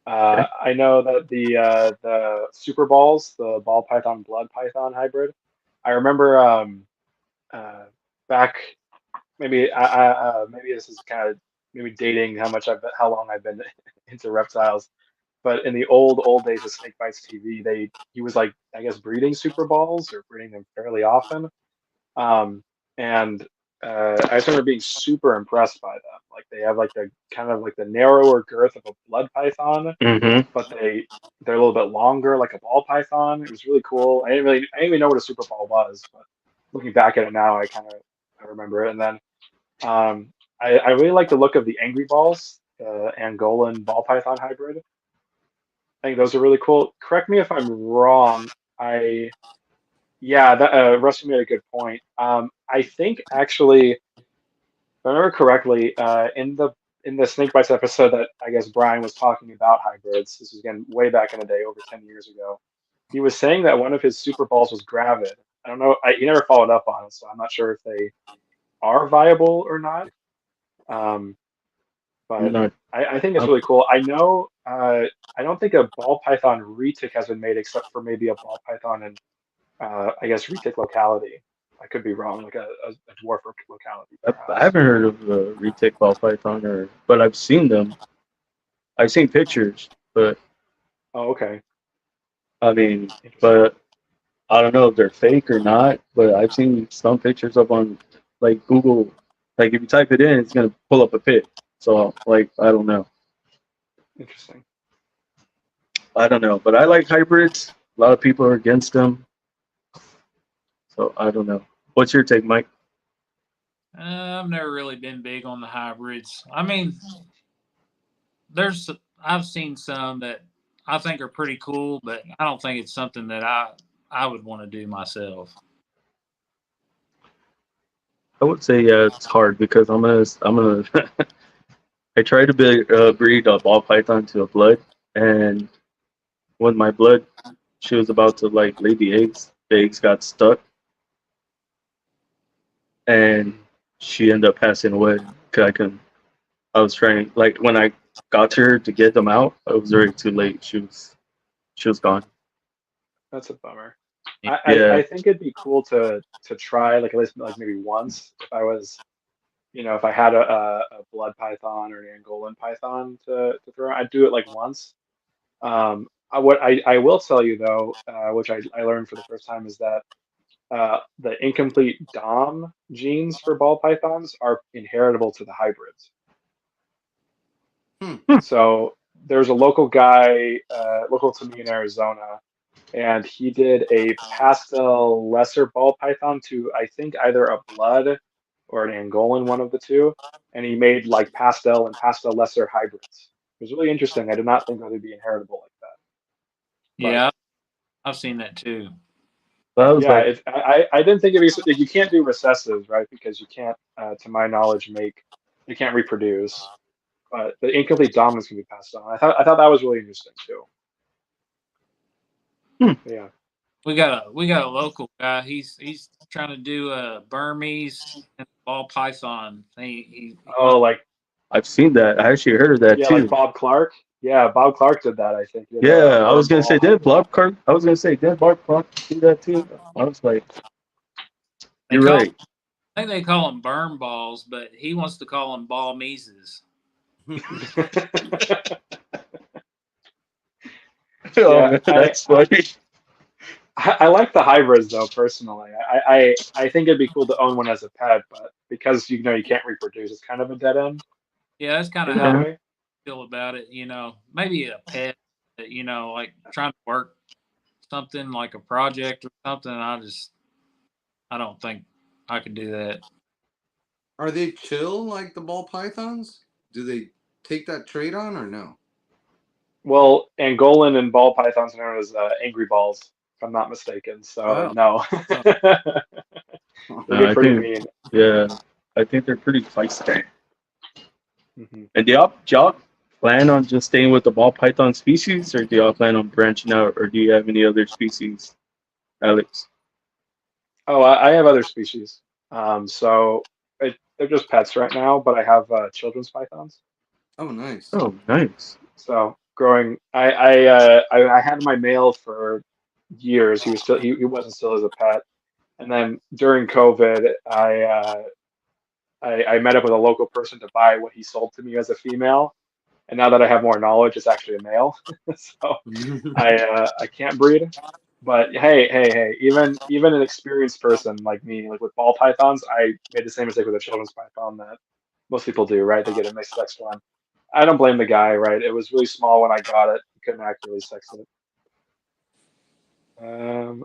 Okay. I know that the Super Balls, the ball python blood python hybrid. I remember uh, back maybe this is kind of maybe dating how long I've been into reptiles. But in the old days of Snake Bites TV, he was like I guess breeding Super Balls or breeding them fairly often. And I just remember being super impressed by them. Like they have like the kind of like the narrower girth of a blood python, Mm-hmm. but they're a little bit longer, like a ball python. It was really cool. I didn't even know what a super ball was, but looking back at it now, I remember it. And then I really like the look of the angry balls, Angolan ball python hybrid. I think those are really cool. Correct me if I'm wrong. Yeah, that Rusty made a good point. I think actually, if I remember correctly, in the Snake Bites episode that I guess Brian was talking about hybrids. This was again way back in the day, over 10 years ago. He was saying that one of his super balls was gravid. I don't know. He never followed up on it, so I'm not sure if they are viable or not. Um, I'm but not. I think it's I'm, really cool. I know I don't think a ball python retic has been made except for maybe a ball python in, I guess, retic locality. I could be wrong, like a dwarf locality, I perhaps. haven't heard of a retake ball python, but I've seen them. I've seen pictures, but Oh, okay. I mean, Interesting. but I don't know if they're fake or not. But I've seen some pictures up on like Google. Like if you type it in, it's gonna pull up a pit. So like I don't know. Interesting. I don't know, but I like hybrids. A lot of people are against them, so I don't know. What's your take, Mike? I've never really been big on the hybrids. I mean, I've seen some that I think are pretty cool, but I don't think it's something that I would want to do myself. I would say yeah, it's hard because I'm gonna I tried to breed a ball python to a blood, and when my blood, she was about to like lay the eggs. The eggs got stuck, and she ended up passing away. 'Cause I was trying like when I got to her to get them out, it was already too late. She was gone. That's a bummer. Yeah, I think it'd be cool to try like at least like maybe once if I was, if I had a blood python or an Angolan python to throw, I'd do it like once. What I will tell you though, which I learned for the first time, is that the incomplete DOM genes for ball pythons are inheritable to the hybrids. Hmm. So there's a local guy, local to me in Arizona, and he did a pastel lesser ball python to I think either a blood or an Angolan, one of the two, and he made like pastel and pastel lesser hybrids. It was really interesting. I did not think that would be inheritable like that, but Yeah, I've seen that too. but I was yeah, like, I didn't think it'd be like, you can't do recessives, right? Because you can't, to my knowledge, you can't reproduce. But the incomplete dominance can be passed on. I thought that was really interesting too. hmm, Yeah. We got a local guy. He's trying to do a Burmese and ball python. He wants. Oh, like I've seen that. I actually heard of that yeah, like too. Bob Clark. Yeah, Bob Clark did that. I think he did a Yeah, I was worm gonna ball say, did python. Blob Clark? I was gonna say, did Blob Clark do that too? I was like, They you're call. right. I think they call them burn balls, but he wants to call them ball meses. Oh Yeah, man, that's funny. I like the hybrids though personally. I think it'd be cool to own one as a pet, but because you can't reproduce, it's kind of a dead end Yeah, that's kind of in how that Yeah. way. I feel about it. Maybe a pet. Like trying to work something like a project or something. I don't think I could do that. Are they chill like the ball pythons? Do they take that trait on or no? Well, Angolan and ball pythons are known as angry balls, if I'm not mistaken. So Oh. no, Oh, they get I pretty think, mean. yeah, I think they're pretty feisty. Hmm. And do y'all plan on just staying with the ball python species, or do y'all plan on branching out, or do you have any other species, Alex? Oh, I have other species. So they're just pets right now, but I have children's pythons. Oh, nice. Oh, nice. So growing, I had my male for years. He wasn't still as a pet, and then during COVID, I met up with a local person to buy what he sold to me as a female, and now that I have more knowledge, it's actually a male. So I can't breed. But hey, even an experienced person like me, like with ball pythons, I made the same mistake with a children's python that most people do, right? They get a mixed sex one. I don't blame the guy, right? It was really small when I got it. He couldn't accurately sex it. Um,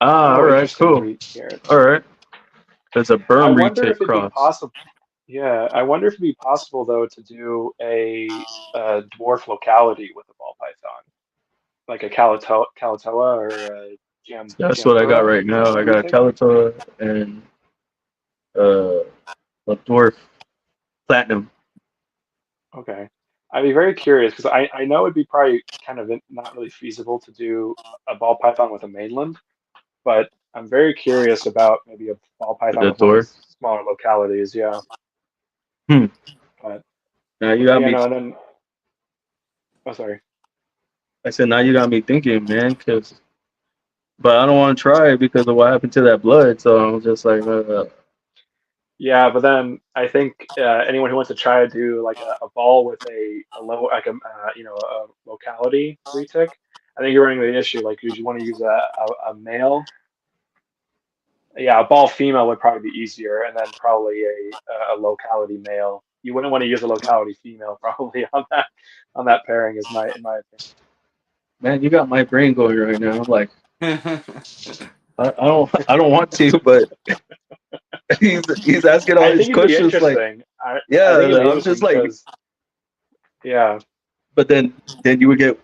All oh, right, interesting cool. breed here. All right, there's a I berm wonder retake if it'd be cross. possible. Yeah, I wonder if it'd be possible though to do a dwarf locality with a ball python, like a Calatoa or a That's what I got Gianthura right now. I got a retake. Calator and uh, a dwarf platinum. Okay. I'd be very curious because I know it'd be probably kind of not really feasible to do a ball python with a mainland, but I'm very curious about maybe a ball python The with one of dwarf. these smaller localities. Yeah. Hmm. But Now you okay, got yeah, me. no, and then Oh, sorry. I said now you got me thinking, man. But I don't want to try it because of what happened to that blood. So I'm just like, Yeah, but then I think anyone who wants to try to do like a ball with a low like a locality retic, I think you're running the issue. Like, would you want to use a male? Yeah, a ball female would probably be easier, and then probably a locality male. You wouldn't want to use a locality female probably on that pairing, is my in my opinion. man, you got my brain going right now. I'm like, I don't want to, but he's asking all I these think it'd be questions. Like, interesting. I yeah, think it'd be I'm interesting just like, because yeah, but then you would get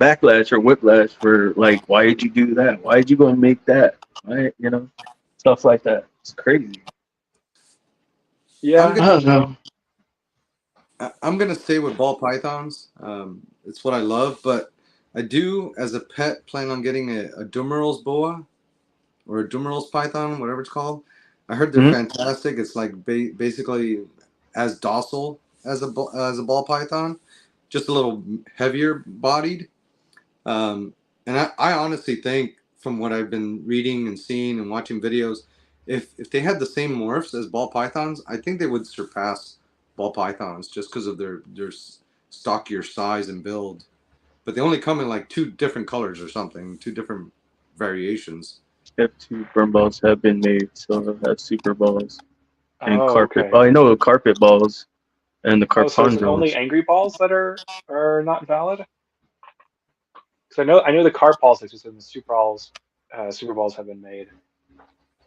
backlash or whiplash for like, why did you do that? Why did you go and make that? Why, stuff like that. It's crazy. yeah. I don't know. I'm gonna stay with ball pythons. It's what I love, but I do, as a pet, plan on getting a Dumeral's boa or a Dumeral's python, whatever it's called. I heard they're Mhm. fantastic. It's like basically as docile as as a ball python, just a little heavier bodied. And I honestly think, from what I've been reading and seeing and watching videos, if they had the same morphs as ball pythons, I think they would surpass ball pythons just because of their stockier size and build. But they only come in like two different colors or something, two different variations. F2 burn balls have been made, so that's super balls and Oh, carpet. Oh, okay. I know the carpet balls and the Oh, so is it only carpondros. angry balls that are not valid? Because I know the card politics and the super balls have been made.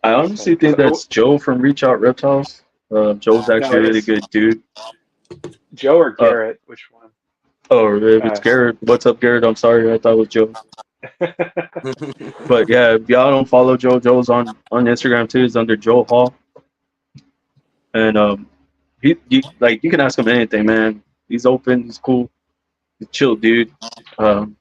I I honestly think because think that's Joe from Reach Out Reptiles. Joe's no, actually a really it's good dude. Joe or Uh, Garrett. Which one? oh, if it's Uh, Garrett, what's up, Garrett? I'm sorry, I thought it was Joe. But yeah, if y'all don't follow Joe, Joe's on Instagram too. He's under Joe Hall, and like you can ask him anything, man. He's open, he's cool, he's a chill dude. Um,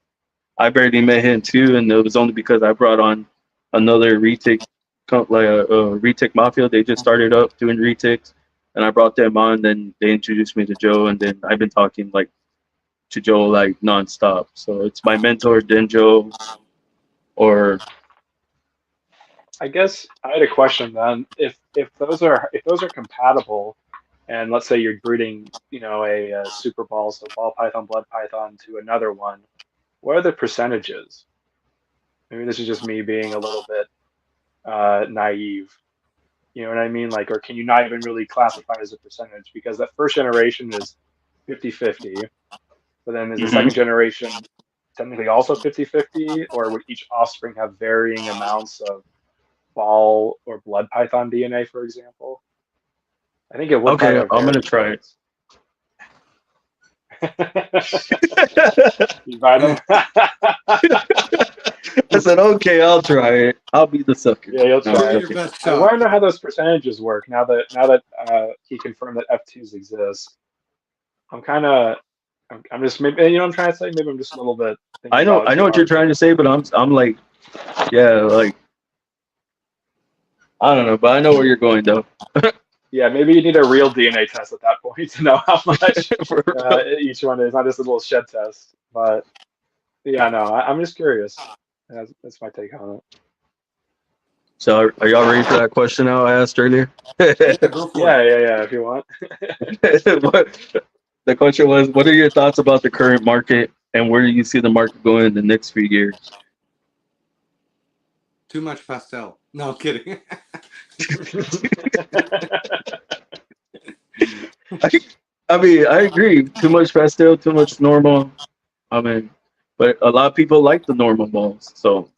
I barely met him too, and it was only because I brought on another retic, like a retic mafia. They just started up doing retics, and I brought them on. Then they introduced me to Joe, and then I've been talking like to Joe like nonstop. So it's my mentor, then Joe, or I guess I had a question then. If those are compatible, and let's say you're breeding, a super ball, so ball python, blood python to another one, what are the percentages? Maybe this is just me being a little bit naive. You know what I mean? Like, or can you not even really classify it as a percentage? Because that first generation is 50-50, but then is the Mhm. second generation technically also 50-50, or would each offspring have varying amounts of ball or blood python DNA, for example? I think it would probably Okay, have I'm gonna varying try it. amounts. You buy them? I said, okay, I'll try it. I'll be the sucker. Yeah, you'll No, I'm Give try it it. your joking. best I want shot. to know how those percentages work now that he confirmed that F2s exist. I'm kind of, I'm just maybe I'm trying to say maybe I'm just a little bit thinking about it I too know what you're hard. trying to say, but I'm like, yeah, like I don't know, but I know where you're going though. Yeah, maybe you need a real DNA test at that point to know how much For real. each one is, not just a little shed test. But yeah, no, I'm just curious. That's my take on it. So are y'all ready for that question I asked earlier? Yeah, go for Yeah, it. yeah, yeah. If you want. The question was, what are your thoughts about the current market and where do you see the market going in the next few years? Too much pastel. No, I'm kidding. I mean, I agree. Too much pastel, too much normal. I mean, but a lot of people like the normal balls. So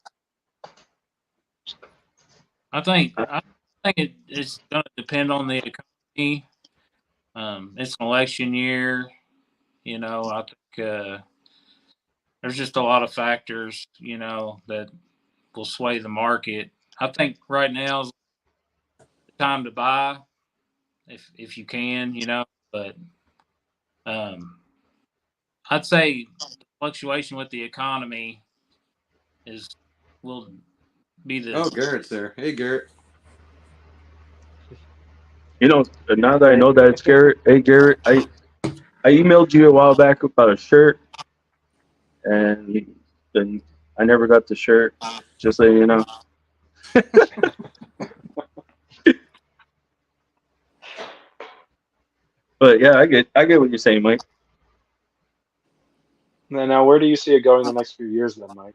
I think it's going to depend on the economy. It's an election year. I think there's just a lot of factors, that will sway the market. I think right now is the time to buy if you can, but um, I'd say the fluctuation with the economy is will be the Oh, Garrett's there. Hey, Garrett. now that I Hey. know that it's Garrett, hey Garrett, I emailed you a while back about a shirt. and then I never got the shirt. Just so you know. But yeah, I get what you're saying, Mike. Now, where do you see it going the next few years then, Mike?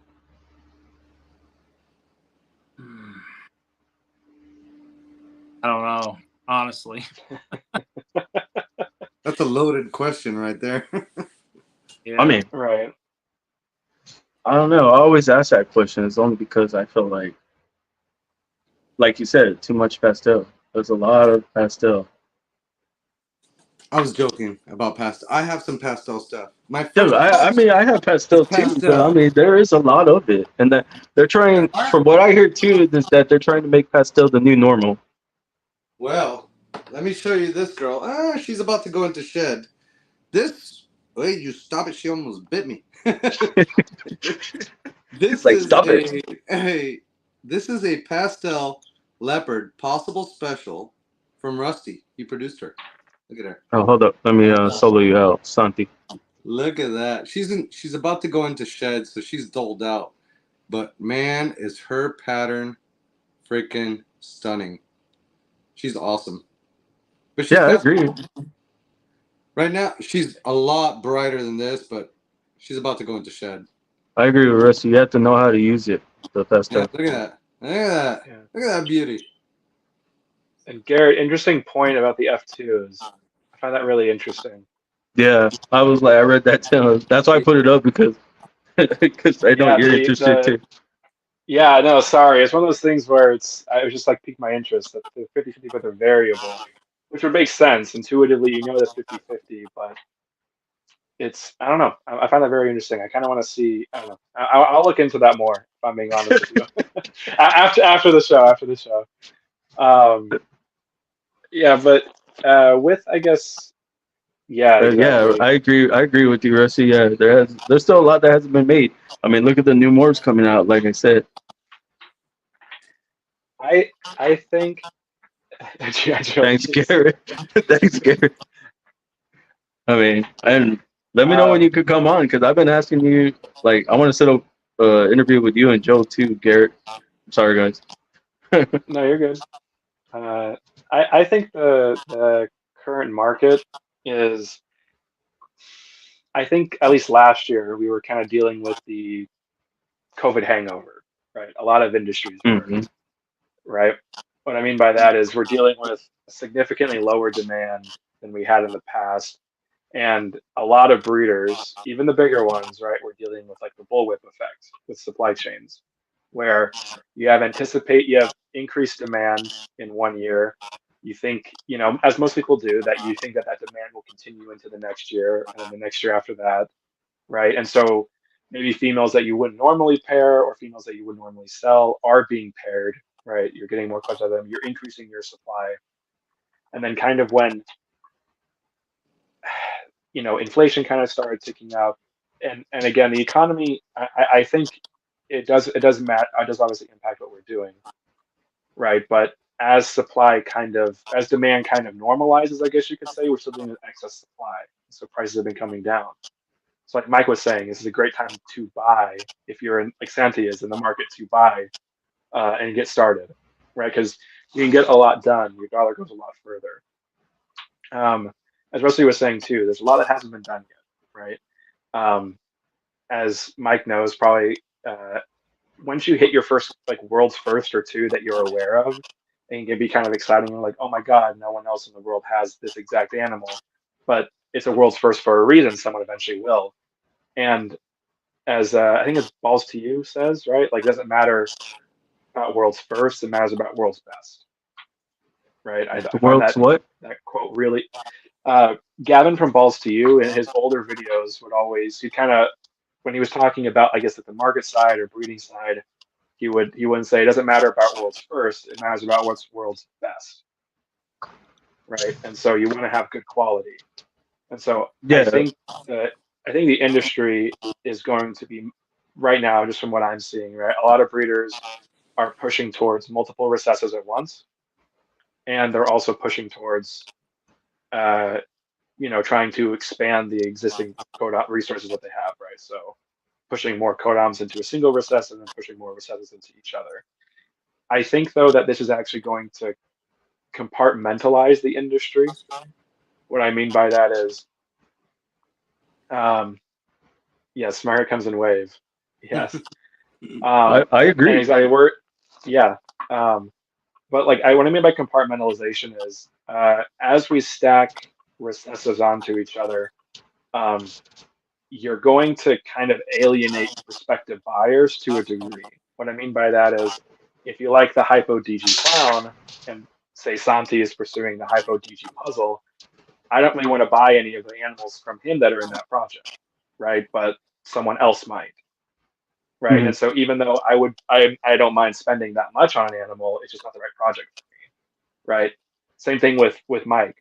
I don't know, honestly. That's a loaded question right there. Yeah. I mean, Right. I don't know. I always ask that question. It's only because I feel like you said, too much pastel. There's a lot of pastel. I was joking about pastel. I have some pastel stuff. My Dude, first I touch mean, I have is pastel too, but I pastel. mean, there is a lot of it, and that they're trying. From what I hear too, is that they're trying to make pastel the new normal. Well, let me show you this girl. Ah, she's about to go into shed. This. Wait, you stop it! She almost bit me. It's This like, is stop it. this is a pastel leopard possible special from Rusty. He produced her. Look at her. Oh, hold up. Let me solo you out, Santi. Look at that. She's about to go into shed, so she's doled out. But man, is her pattern freaking stunning. She's awesome. But she's Yeah, I pastel. agree. Right now, she's a lot brighter than this, but she's about to go into shed. I agree with Rusty. You have to know how to use it, the Yeah, pastel. look at that. Look at that. Yeah. Look at that beauty. And Garrett, interesting point about the F2s. I find that really interesting. Yeah, I was like, I read that too. That's why I put it up because because I know Yeah, you're interested too. yeah, no, sorry. It's one of those things where I was just like piqued my interest that the 50/50, but they're variable, which would make sense. Intuitively, you know that's 50/50, but I don't know. I find that very interesting. I kind of want to see, I don't know. I'll look into that more if I'm being honest with you. After the show, after the show. Yeah, but with, I guess, yeah, Yeah, exactly. I agree. I agree with you, Rusty. Yeah, there's still a lot that hasn't been made. I mean, look at the new Morphs coming out. Like I said, I think thanks, Garrett. Thanks, Garrett. I mean, and let me know when you um, could come on because I've been asking you. Like, I want to set up interview with you and Joe too, Garrett. I'm sorry, guys. no, you're good. Uh, I think the current market is, I think at least last year we were kind of dealing with the COVID hangover, right? A lot of industries were, Hmm. right? What I mean by that is we're dealing with a significantly lower demand than we had in the past. And a lot of breeders, even the bigger ones, right, we're dealing with like the bullwhip effect with supply chains, where you have increased demand in one year. You think, as most people do, that you think that that demand will continue into the next year and then the next year after that, right? And so maybe females that you wouldn't normally pair or females that you would normally sell are being paired, right? You're getting more clutch out of them. You're increasing your supply. And then kind of when inflation kind of started ticking up, and again, the economy, I think it does matter. It does obviously impact what we're doing, right? But as demand kind of normalizes, I guess you could say, we're still dealing with excess supply, so prices have been coming down. So like Mike was saying, this is a great time to buy if you're in, like Santi is in the market, to buy and get started, right? Because you can get a lot done. Your dollar goes a lot further. Um, as Rusty was saying too, there's a lot that hasn't been done yet, right? Um, as Mike knows, probably once you hit your first like world's first or two that you're aware of, and it can be kind of exciting. You're like, oh my God, no one else in the world has this exact animal, but it's a world's first for a reason. Someone eventually will. And as I think it's Balls to You says, right? Like, it doesn't matter about world's first; it matters about world's best, right? The I find world's what? that quote really. Gavin from Balls to You in his older videos would always he kind of when he was talking about, I guess, at the market side or breeding side, he wouldn't say it doesn't matter about world's first, it matters about what's world's best, right? And so you want to have good quality. And so Yeah, that I think the industry is going to be right now, just from what I'm seeing, right? A lot of breeders are pushing towards multiple recessives at once, and they're also pushing towards trying to expand the existing code resources that they have, right? So pushing more codons into a single recess and then pushing more recesses into each other. I think, though, that this is actually going to compartmentalize the industry. What I mean by that is, yes, Smart comes in wave. Yes. I agree. And exactly, yeah. But like, what I mean by compartmentalization is, as we stack recesses onto each other, you're going to kind of alienate prospective buyers to a degree. What I mean by that is, if you like the Hypo DG clown, and say Santi is pursuing the Hypo DG puzzle, I don't really want to buy any of the animals from him that are in that project, right? But someone else might, right? Mhm. And so even though I don't mind spending that much on an animal, it's just not the right project for me, right? Same thing with Mike.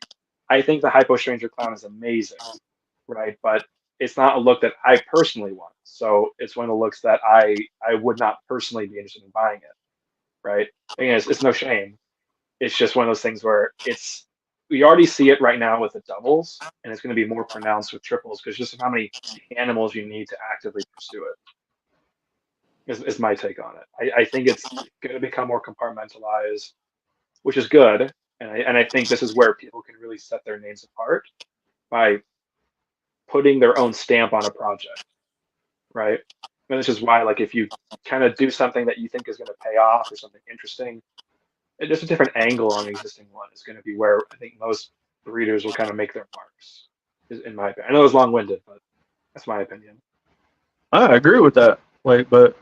I think the Hypo Stranger Clown is amazing, right? But it's not a look that I personally want. So it's one of the looks that I would not personally be interested in buying it, right? Again, it's no shame. It's just one of those things where we already see it right now with the doubles, and it's going to be more pronounced with triples because just how many animals you need to actively pursue it is my take on it. I think it's going to become more compartmentalized, which is good, and I think this is where people can really set their names apart by putting their own stamp on a project, right? And this is why, like, if you kind of do something that you think is going to pay off or something interesting, just a different angle on the existing one is going to be where I think most breeders will kind of make their marks, in my opinion. I know it was long-winded, but that's my opinion. I agree with that. Like, but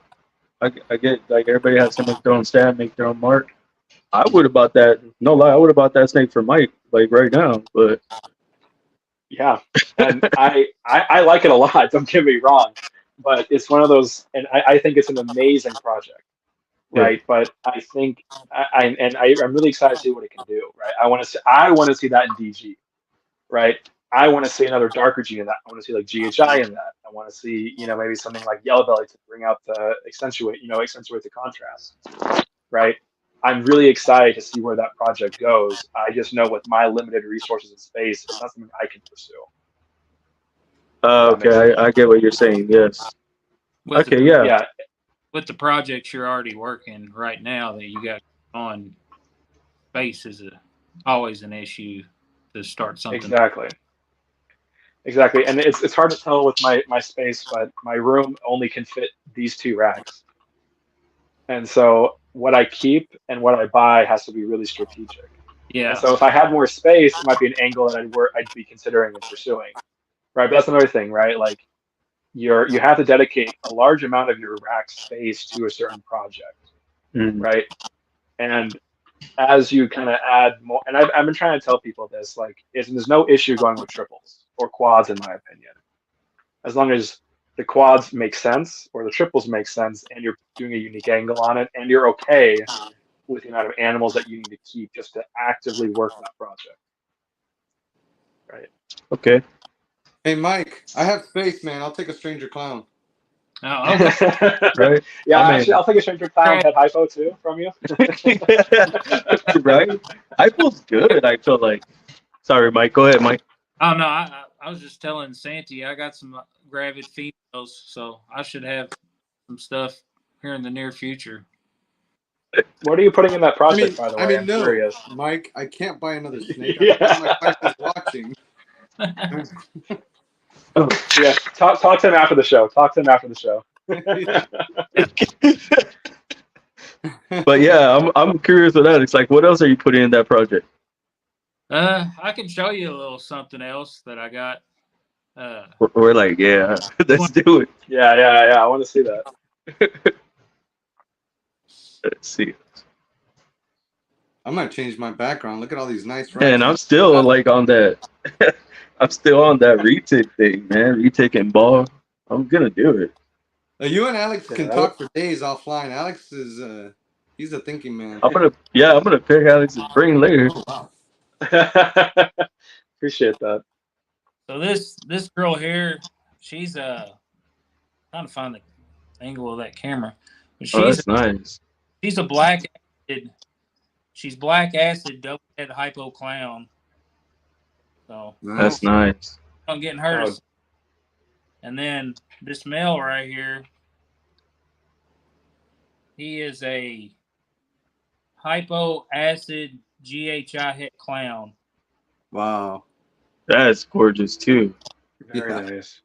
I get like everybody has to make their own stat, make their own mark. I would have bought that. No lie, I would have bought that snake for Mike, like right now. But Yeah, and I like it a lot. Don't get me wrong, but it's one of those, and I think it's an amazing project, right? yeah, But I think I'm really excited to see what it can do, right? I want to see that in DG, right? I want to see another darker G in that. I want to see like GHI in that. I want to see, maybe something like Yellow Belly to bring out the accentuate the contrast, right? I'm really excited to see where that project goes. I just know with my limited resources and space, it's not something I can pursue. That makes okay, sense. I get what you're saying. Yes. With Okay, the, yeah. Yeah, with the projects you're already working right now that you got on, space is always an issue to start something. exactly. And it's hard to tell with my space, but my room only can fit these two racks. And so what I keep and what I buy has to be really strategic. Yeah. And so if I had more space, it might be an angle that I'd be considering and pursuing. Right. But that's another thing, right? Like you have to dedicate a large amount of your rack space to a certain project. Right. And as you kind of add more, and I've been trying to tell people this, like, there's no issue going with triples or quads, in my opinion, as long as the quads make sense or the triples make sense and you're doing a unique angle on it and you're okay with the amount of animals that you need to keep just to actively work that project. Right. Okay. Hey, Mike, I have space, man. I'll take a stranger clown. Oh, okay. Right. Yeah, I mean, actually, I'll take a stranger clown head hypo too from you. right. Hypo's good. I feel like. Sorry, Mike. Go ahead, Mike. Oh no, I was just telling Santi I got some gravid females, so I should have some stuff here in the near future. What are you putting in that project, by the way? I'm no, curious. Mike, I can't buy another snake. Yeah. My wife is watching. Yeah, talk to him after the show. But yeah, I'm curious with that. It's like, what else are you putting in that project? I can show you a little something else that I got. We're like, yeah, let's do it. Yeah. I want to see that. Let's see. I might change my background. Look at all these nice racks. And I'm still like on that. I'm still on that retake thing, man. Retake and ball. I'm gonna do it. You and Alex can talk for days offline. Alex is he's a thinking man. I'm gonna pick Alex's brain later. Appreciate that. So this girl here, she's trying to find the angle of that camera, but That's nice. She's a black acid. She's black acid double head hypo clown. So that's nice. I'm getting her. And then this male right here, he is a hypoacid GHI hit clown. Wow. That's gorgeous too. Very Yeah. nice.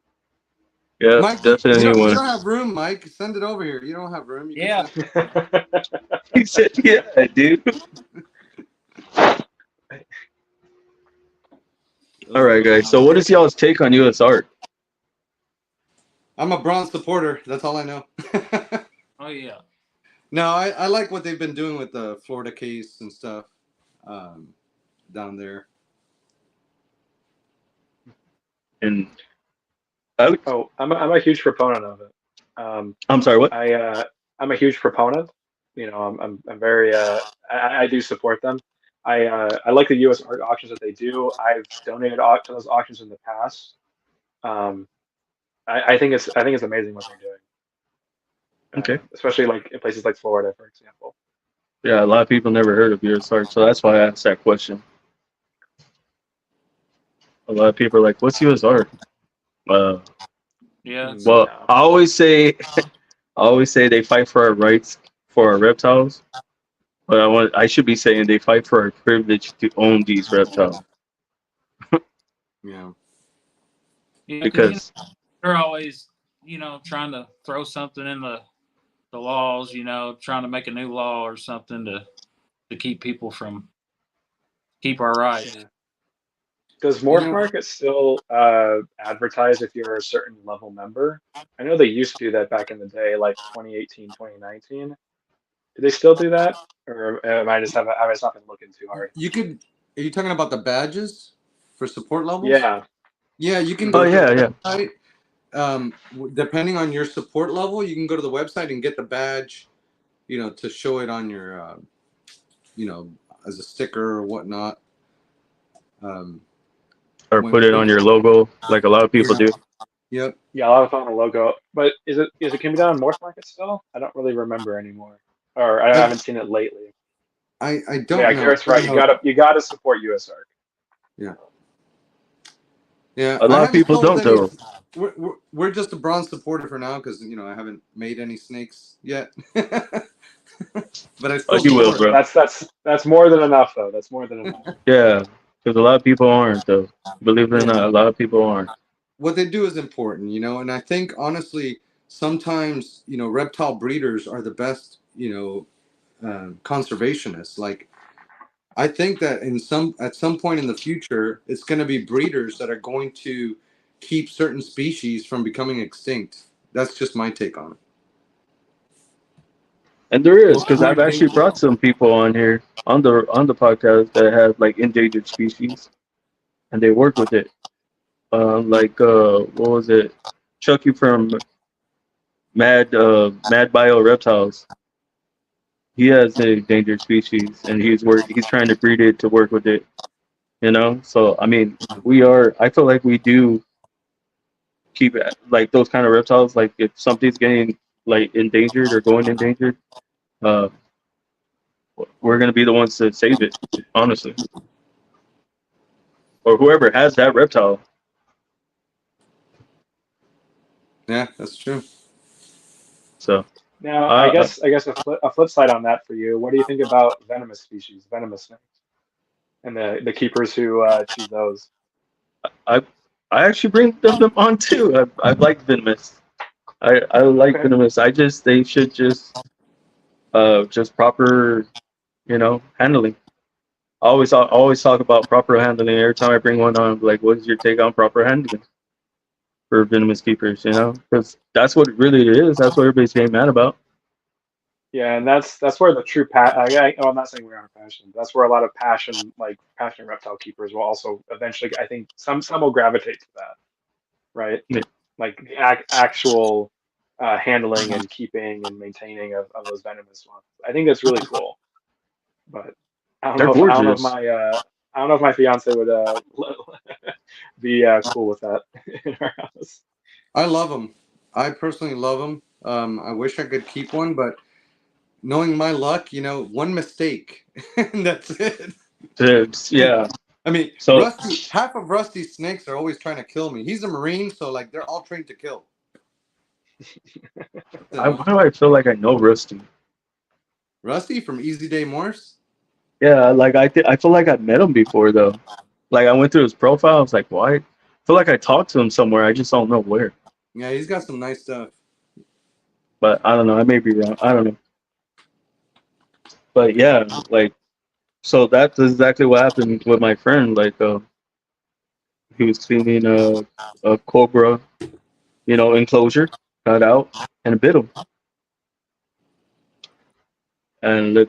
Yeah, Mike, definitely you one. don't have room, Mike. Send it over here. You don't have room. You Yeah. Can send He said, "Yeah, dude." All right, guys. So, what is y'all's take on U.S. art? I'm a bronze supporter. That's all I know. Oh yeah. No, I like what they've been doing with the Florida case and stuff down there. And Alex, Oh, I'm a huge proponent of it. I'm sorry. What? I'm a huge proponent. You know, I'm very I do support them. I like the U.S. art auctions that they do. I've donated to those auctions in the past. Um, I think it's amazing what they're doing, Okay. especially like in places like Florida, for example. Yeah, a lot of people never heard of U.S. art, so that's why I asked that question. A lot of people are like, "What's U.S. art?" Uh, Yeah. well, No. I always say, they fight for our rights for our reptiles, but I should be saying they fight for our privilege to own these reptiles Yeah. Yeah, because they're always, trying to throw something in the laws, trying to make a new law or something to keep people from keep our rights. Yeah. Does You Morph know, Market still advertise if you're a certain level member? I know they used to do that back in the day, like 2018, 2019. Do they still do that, or am I just have I just not been looking too hard? you could. Are you talking about the badges for support levels? Yeah. Yeah, you can oh go to yeah, yeah, the website. Depending on your support level, you can go to the website and get the badge. To show it on your, as a sticker or whatnot. or When put it on your logo like a lot of people yeah, do. yep. Yeah, I'll have on a logo. But is it can be done on Morph Market still? I don't really remember anymore, or I I haven't seen it lately. I But don't yeah, know. Garrett's right. I know. You gotta support US art. Yeah. Yeah, A I lot of haven't people sold don't any. though. We're just a bronze supporter for now because I haven't made any snakes yet. But I Oh, still you will, support. bro. That's more than enough though. That's more than enough. Yeah, because a lot of people aren't though. Believe it or Yeah, not, a lot of people aren't. what they do is important, and I think honestly, sometimes reptile breeders are the best, conservationists. Like I think that at some point in the future, it's going to be breeders that are going to keep certain species from becoming extinct. That's just my take on it. And there is, What because do you I've actually think? brought some people on here on the podcast that have like endangered species, and they work with it. What was it? Chucky from Mad Bio Reptiles. He has an endangered species, and he's trying to breed it to work with it. So I mean, I feel like we do keep like those kind of reptiles. Like if something's getting like endangered or going endangered, uh, we're gonna be the ones to save it, honestly, or whoever has that reptile. Yeah, that's true. So, Now, uh, I guess a flip side on that for you. What do you think about venomous species, venomous snakes, and the keepers who choose those? I I actually bring them on too. I like venomous. I like Okay. venomous. They should just proper handling. I always talk about proper handling. Every time I bring one on, I'm like, what is your take on proper handling for venomous keepers? Because that's what really it is. That's what everybody's getting mad about. Yeah, and that's where the true well, I'm not saying we aren't passionate. That's where a lot of like passionate reptile keepers will also eventually. I think some will gravitate to that, right? Yeah, Like the actual handling and keeping and maintaining of those venomous ones. I think that's really cool. But they're I don't know if gorgeous. my fiance would be cool with that in our house. I love them. I personally love them. I wish I could keep one, but knowing my luck, one mistake, and that's it. Yeah, I mean, So half of Rusty's snakes are always trying to kill me. He's a Marine, so like they're all trained to kill. why do I feel like I know Rusty? Rusty from Easy Day Morphs? Yeah, like I feel like I've met him before though. Like I went through his profile. I was like, why? I feel like I talked to him somewhere. I just don't know where. Yeah, he's got some nice stuff. But I don't know. I may be wrong. I don't know. But yeah, like so that's exactly what happened with my friend. Like he was cleaning a cobra, enclosure, got out and bit him, and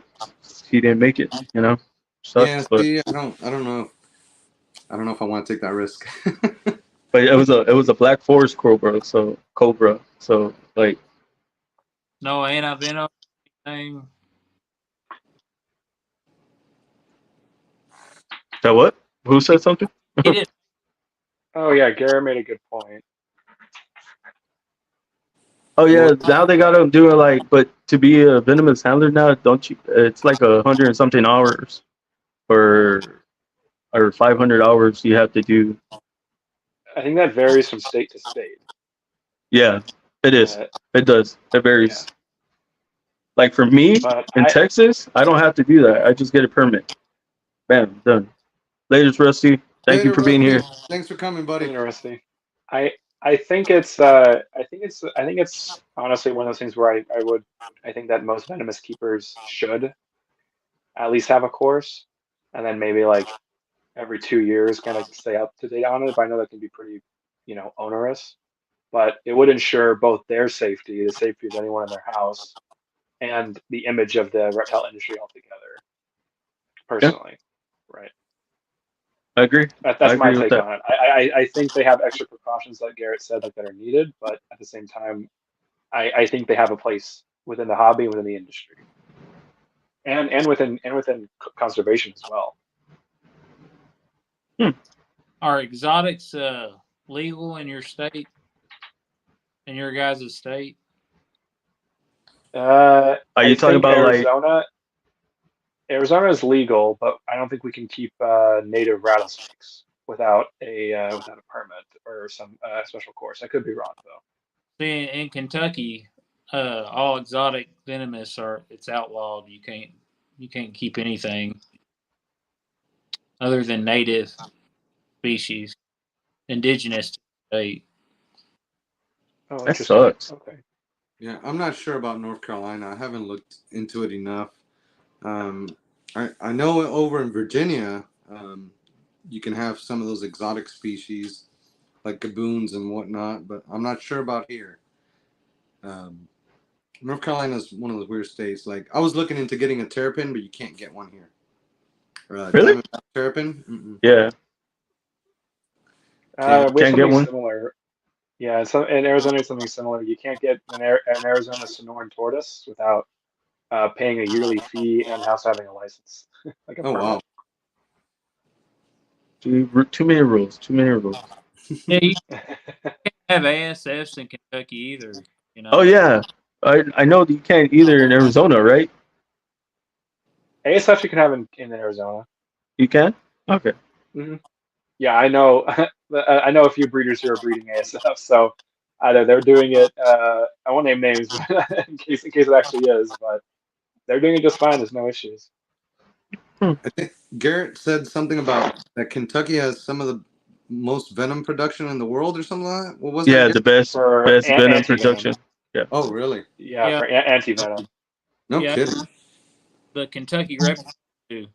he didn't make it. Yeah, Sucks. But see, I don't know. I don't know if I want to take that risk. it was a black forest cobra. So like No anti-venom thing. that what? Who said something? He didn't. Oh yeah, Garrett made a good point. Oh yeah, now they got him doing like, but to be a venomous handler now, don't you? It's like 100 and something hours, or 500 hours you have to do. I think that varies from state to state. Yeah, it is. It does. It varies. Yeah. Like for me But in Texas, I don't have to do that. I just get a permit. Bam, done. Latest, Rusty. Thank you Later, for being Rusty. here. Thanks for coming, buddy. interesting. I think it's honestly one of those things where I think that most venomous keepers should at least have a course, and then maybe like every 2 years kind of stay up to date on it. But I know that can be pretty, onerous. But it would ensure both their safety, the safety of anyone in their house, and the image of the reptile industry altogether. Personally, right? I agree. I That's my agree with take that. on it. I think they have extra precautions, like Garrett said, like that are needed, but at the same time, I think they have a place within the hobby, within the industry, and within conservation as well. Are exotics legal in your state? In your guys' state? Are you talking about Arizona? Arizona is legal, but I don't think we can keep native rattlesnakes without a permit or some special course. I could be wrong though. See, in Kentucky, all exotic venomous it's outlawed. You can't keep anything other than native species, indigenous to the state. Oh, that sucks? Okay. Yeah, I'm not sure about North Carolina. I haven't looked into it enough. I know over in Virginia, you can have some of those exotic species like gaboons and whatnot, but I'm not sure about here. North Carolina is one of those weird states. Like I was looking into getting a terrapin, but you can't get one here. Really? Diamondback terrapin? Mm-mm. Yeah. We have Can't get something one. similar. Yeah, so in Arizona, something similar. You can't get an Arizona Sonoran tortoise without paying a yearly fee and also having a license, like a Oh permit. wow! Too many rules. Too many rules. Yeah, you can't have ASFs in Kentucky either. Oh yeah, I know that you can't either in Arizona, right? ASF you can have in Arizona. You can. Okay. Mm-hmm. Yeah, I know. I know a few breeders who are breeding ASF, so either they're doing it. I won't name names in case it actually is, but they're doing it just fine. There's no issues. I think Garrett said something about that Kentucky has some of the most venom production in the world, or something like that. What was that? Yeah, Garrett? the best For venom anti-venom. production. Yeah. Oh really? Yeah, Yeah. for anti-venom. No Yeah. kidding. The Kentucky Reptile is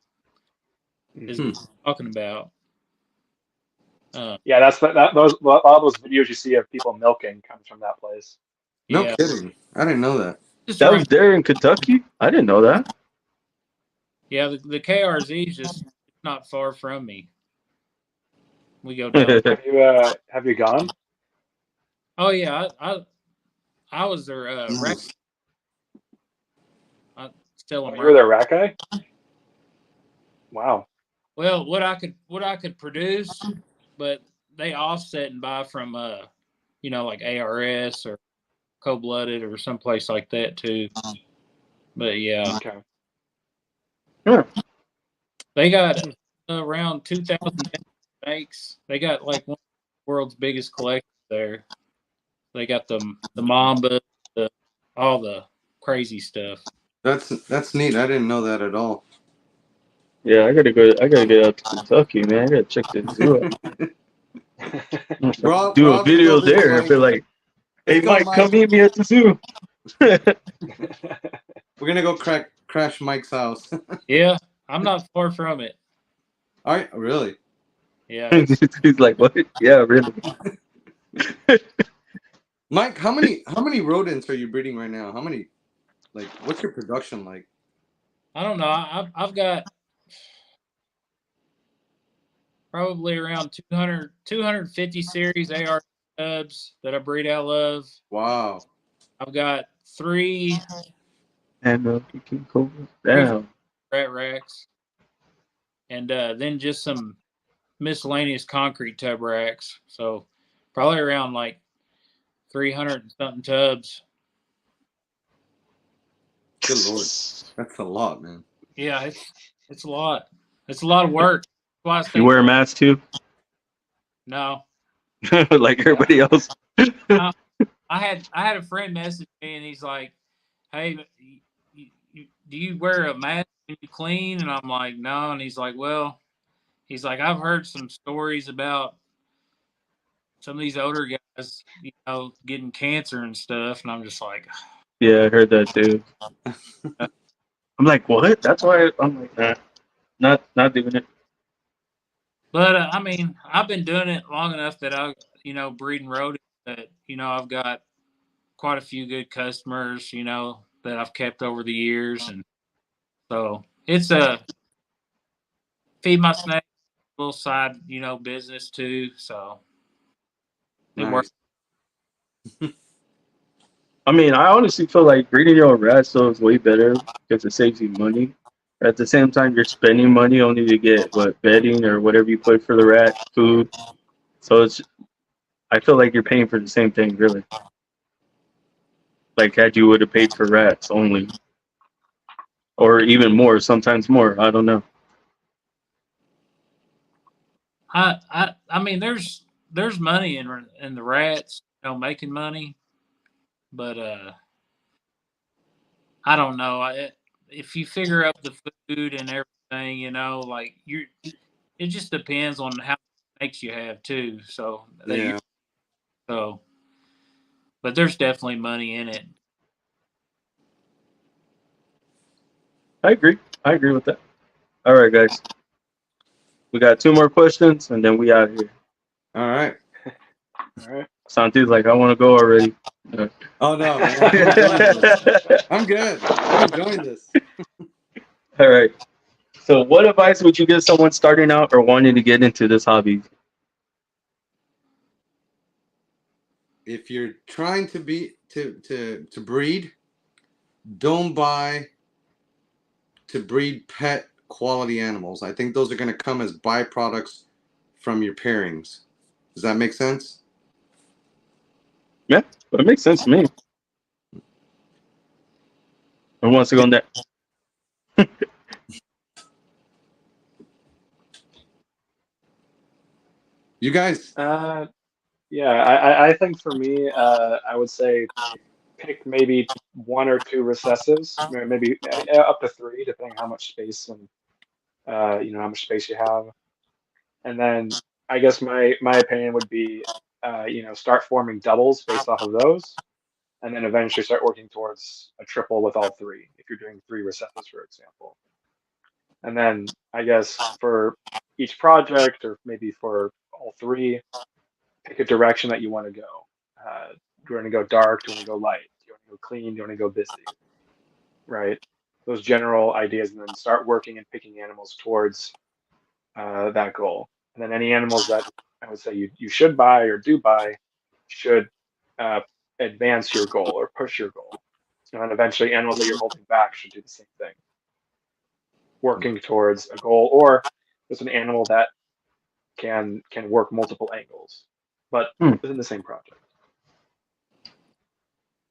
Mm-hmm. what I'm talking about. Yeah, that's those all those videos you see of people milking comes from that place. No Yeah, kidding. I didn't know that. just That right. was there in Kentucky. I didn't know that. Yeah, the KRZ is just not far from me. We go down. Have you gone? Oh yeah, I was their rack. Still You were their rat guy? Wow. Well, what I could produce, but they offset and buy from like ARS or Cold Blooded or someplace like that too. But yeah, Okay. Yeah. they got around 2,000 snakes. They got like one of the world's biggest collections there. They got the mamba, all the crazy stuff. That's neat. I didn't know that at all. Yeah, I gotta go. I gotta get out to Kentucky, man. I gotta check the zoo out. We're all Do a gonna go video visit there. Mike. Be like, hey, Let's go, Mike, come Mike. meet me at the zoo. We're gonna go crash Mike's house. Yeah, I'm not far from it. All right, really? Yeah, He's like, what? Yeah, really. Mike, how many rodents are you breeding right now? How many? Like, what's your production like? I don't know. I've got probably around 250 series AR cubs that I breed out of. Wow. I've got three And cool. Damn. rat racks, and then just some miscellaneous concrete tub racks. So probably around like 300 and something tubs. Good Lord, that's a lot, man. Yeah, it's a lot. It's a lot of work. That's why I stay. You wear a mask too, No, like everybody else. I had a friend message me and he's like, "Hey, do you wear a mask when you clean?" And I'm like, "No." And he's like, "Well," he's like, "I've heard some stories about some of these older guys, getting cancer and stuff." And I'm just like, Yeah, I heard that too. I'm like, what? That's why I'm like, nah, not doing it. but I mean, I've been doing it long enough that breeding rodents that I've got quite a few good customers, that I've kept over the years, and so it's a feed my snakes, little side, business too. So it works. Nice. I mean, I honestly feel like breeding your own rats though is way better because it saves you money. At the same time, you're spending money only to get what bedding or whatever you put for the rat, food. So I feel like you're paying for the same thing, really. Like had you would have paid for rats only, or even more, sometimes more. I don't know. I mean, there's money in the rats, making money, but I don't know. If you figure up the food and everything, like it just depends on how many snakes you have too. So Yeah. but there's definitely money in it. I agree. I agree with that. All right, guys. We got 2 more questions and then we out here. All right. All right. Santi's like, I want to go already. Oh no, man. I'm enjoying this. I'm good. I'm enjoying this. All right. So, what advice would you give someone starting out or wanting to get into this hobby? If you're trying to breed, don't buy to breed pet quality animals. I think those are going to come as byproducts from your pairings. Does that make sense? Yeah, it makes sense to me. Who wants to go next? You guys. Yeah, I think for me, I would say pick maybe 1 or 2 recessives, maybe up to 3, depending how much space and how much space you have. And then I guess my opinion would be, start forming doubles based off of those, and then eventually start working towards a triple with all 3 if you're doing 3 recessives, for example. And then I guess for each project, or maybe for all 3, pick a direction that you want to go. Do you want to go dark? Do you want to go light? Do you want to go clean? Do you want to go busy? Right? Those general ideas, and then start working and picking animals towards that goal. And then any animals that I would say you should buy or do buy should uh, advance your goal or push your goal. And eventually, animals that you're holding back should do the same thing, working towards a goal, or just an animal that can work multiple angles, but within the same project.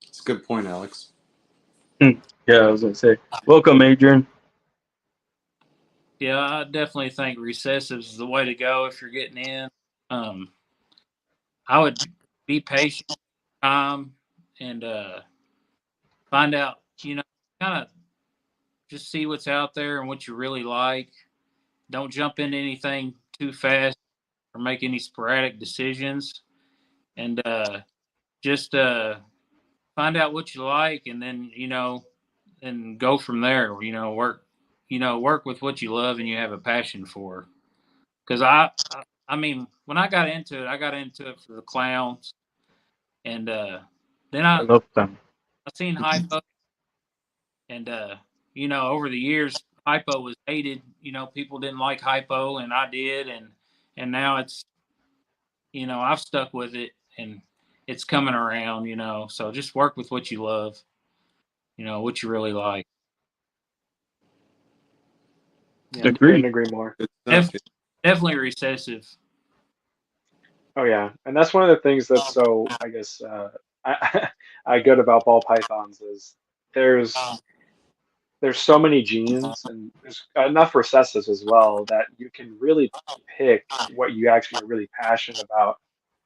It's a good point, Alex. Yeah, I was gonna say, welcome, Adrian. Yeah, I definitely think recessives is the way to go if you're getting in. Um, I would be patient, and find out. Kind of just see what's out there and what you really like. Don't jump into anything too fast or make any sporadic decisions, and just find out what you like, and then and go from there. Work with what you love and you have a passion for. Because I mean, when I got into it, I got into it for the clowns, and then I I love them. I seen hypo, and over the years, hypo was hated. People didn't like hypo, and I did, and now it's I've stuck with it, and it's coming around. So just work with what you love. What you really like. Yeah, couldn't Agreed. agree more. Good stuff. Definitely recessive. Oh yeah, and that's one of the things that's so I guess I good about ball pythons is there's there's so many genes and there's enough recessives as well that you can really pick what you actually are really passionate about,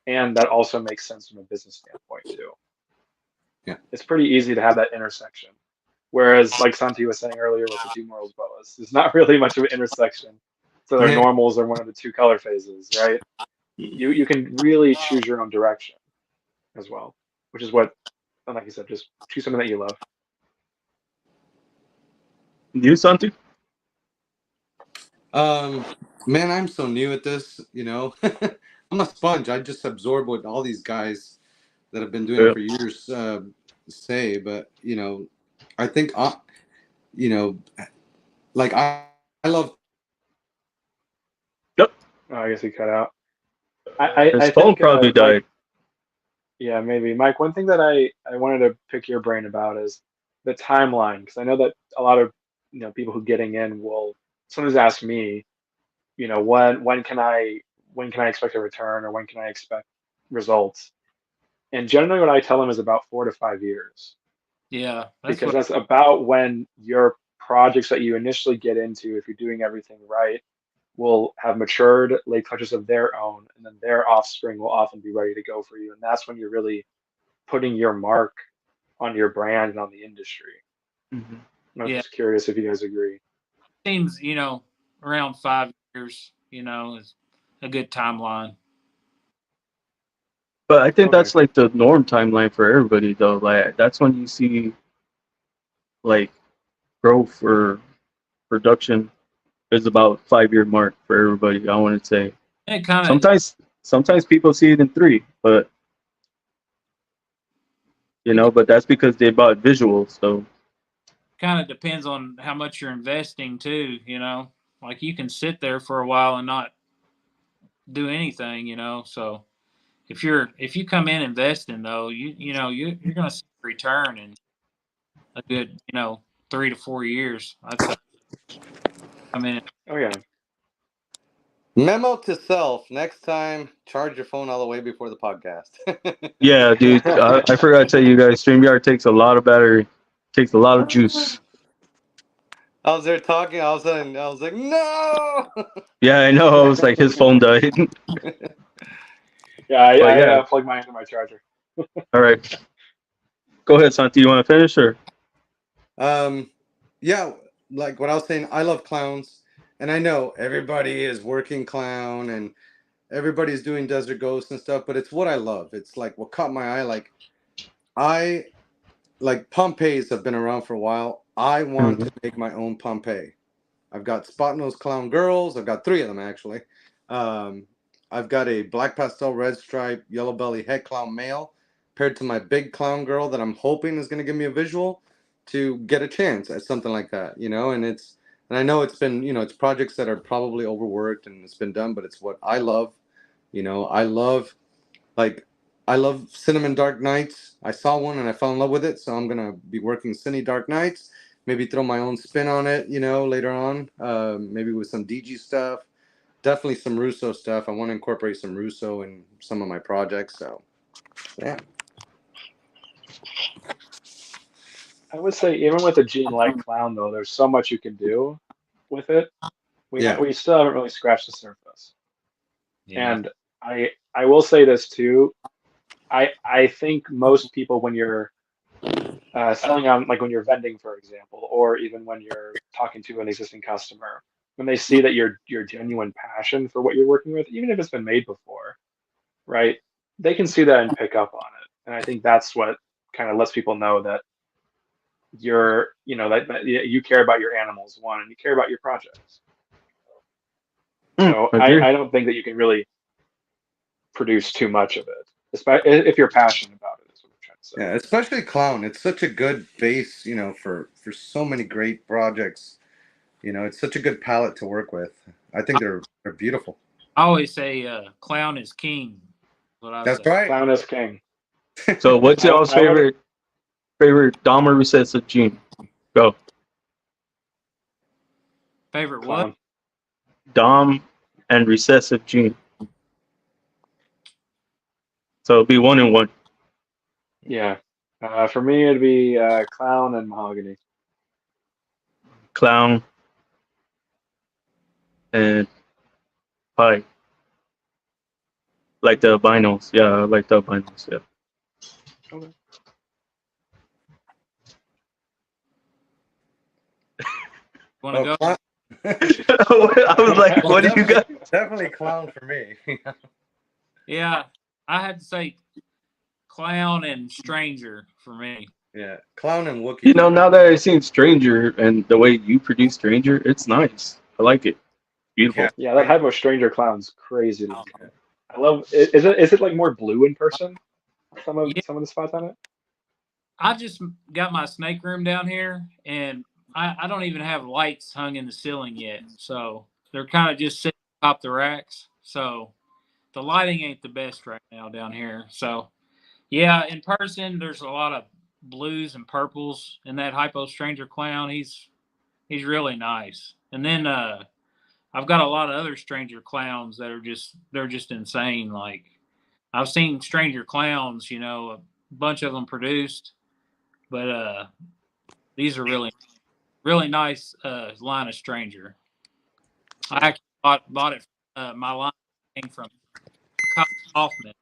and that also makes sense from a business standpoint too. Yeah. It's pretty easy to have that intersection. Whereas, like Santi was saying earlier with the two morals boas, there's not really much of an intersection. So their Yeah. normals are one of the two color phases, right? You can really choose your own direction as well, which is what, like you said, just choose something that you love. You, Santi? Man, I'm so new at this. I'm a sponge. I just absorb what all these guys that have been doing it Yeah. for years say. But I think you know, like I love. Yep. Oh, I guess he cut out. I His phone think probably Mike, died. yeah, maybe Mike. One thing that I wanted to pick your brain about is the timeline, because I know that a lot of people who getting in will sometimes ask me, when can I expect a return or when can I expect results? And generally, what I tell them is about 4 to 5 years, Yeah, that's because what. that's about when your projects that you initially get into, if you're doing everything right, will have matured, laid touches of their own, and then their offspring will often be ready to go for you. And that's when you're really putting your mark on your brand and on the industry. Mhm. And I was Yeah, just curious if you guys agree. seems around 5 years. Is a good timeline. But I think Okay. that's like the norm timeline for everybody, though. Like that's when you see like growth or production is about 5 year mark for everybody. I want to say It kind of sometimes people see it in 3, but it but that's because they bought visuals. So kind of depends on how much you're investing too. Like you can sit there for a while and not do anything. So if you come in investing though, you're going to see a return in a good 3 to 4 years. I'd say come in. Oh yeah. Memo to self: next time, charge your phone all the way before the podcast. yeah, dude, I forgot to tell you guys, StreamYard takes a lot of battery, takes a lot of juice. I was there talking. All of a sudden, I was like, "No!" Yeah, I know. I was like, his phone died. Yeah, I, But I yeah, plug mine into my charger. all right. Go ahead, Santi. You want to finish or? Yeah, like what I was saying, I love clowns, and I know everybody is working clown and everybody's doing Desert Ghost and stuff, but it's what I love. It's like what caught my eye. I like Pompeys have been around for a while. I want Mhm. to make my own Pompeii. I've got spot nose clown girls. I've got 3 of them actually. Um, I've got a black pastel, red stripe, yellow belly head clown male paired to my big clown girl that I'm hoping is going to give me a visual to get a chance at something like that, and I know it's been, it's projects that are probably overworked and it's been done, but it's what I love. I love like I love Cinnamon Dark Nights. I saw one and I fell in love with it, so I'm gonna be working Cinny Dark Nights. Maybe throw my own spin on it, later on. Maybe with some DG stuff. Definitely some Russo stuff. I want to incorporate some Russo in some of my projects. So, yeah. I would say even with a gene like clown though, there's so much you can do with it. we still haven't really scratched the surface. Yeah. And I will say this too. I think most people, when you're selling on, like when you're vending, for example, or even when you're talking to an existing customer, when they see that your genuine passion for what you're working with, even if it's been made before, right? They can see that and pick up on it. And I think that's what kind of lets people know that that you care about your animals, one, and you care about your projects. So Agree. I don't think that you can really produce too much of it, especially if you're passionate about it. Is what I'm trying to say. Yeah, especially Clown. It's such a good base, for so many great projects. It's such a good palette to work with. I think they're beautiful. I always say clown is king. What I That's say. right. Clown is king. So what's y'all's I would- favorite Dom or recessive gene? Go. Favorite Clown. what? Dom and recessive gene. So it'll be 1 and 1. Yeah. For me, it'd be clown and mahogany. Clown and pie. Like the albinos. Yeah, I like the albinos. Yeah. Okay. Want to go? Clown. I was like, what do you got? Definitely Clown for me. Yeah, I had to say clown and stranger for me. Yeah, Clown and Wookiee. Now that I've seen Stranger and the way you produce Stranger, it's nice. I like it. Beautiful. Yeah, that hypo stranger clown's crazy looking. I love. Is it like more blue in person? Some of the spots on it. I just got my snake room down here, and I don't even have lights hung in the ceiling yet. So they're kind of just sitting top the racks. So the lighting ain't the best right now down here. So yeah, in person, there's a lot of blues and purples in that hypo stranger clown. He's really nice. And then I've got a lot of other stranger clowns that they're just insane. Like I've seen stranger clowns, a bunch of them produced, but these are really really nice line of stranger. I actually bought it. My line came from Kyle Hoffman,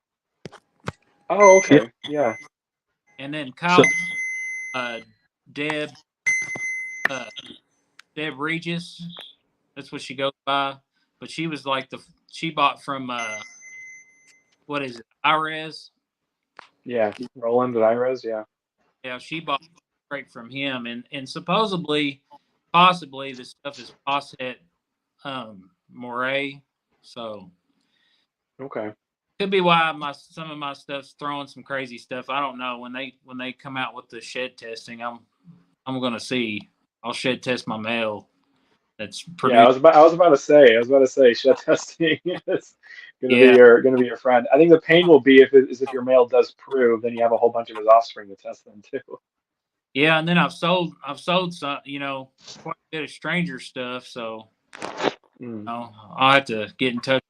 Oh, okay. Yeah. and then So, Kyle Deb Deb Regis. That's what she goes by. But she was like she bought from what is it, Irez? Yeah. Roland and Iris. Yeah. Yeah, she bought straight from him, and supposedly, possibly, this stuff is Posset Moray. So Okay. could be why some of my stuff's throwing some crazy stuff. I don't know. When they come out with the shed testing, I'm gonna see. I'll shed test my mail. That's produced. Yeah, I was about to say shed testing is gonna be Yeah. your friend. I think the pain will be if your male does prove, then you have a whole bunch of his offspring to test them too. Yeah, and then I've sold some, quite a bit of stranger stuff. So I'll have to get in touch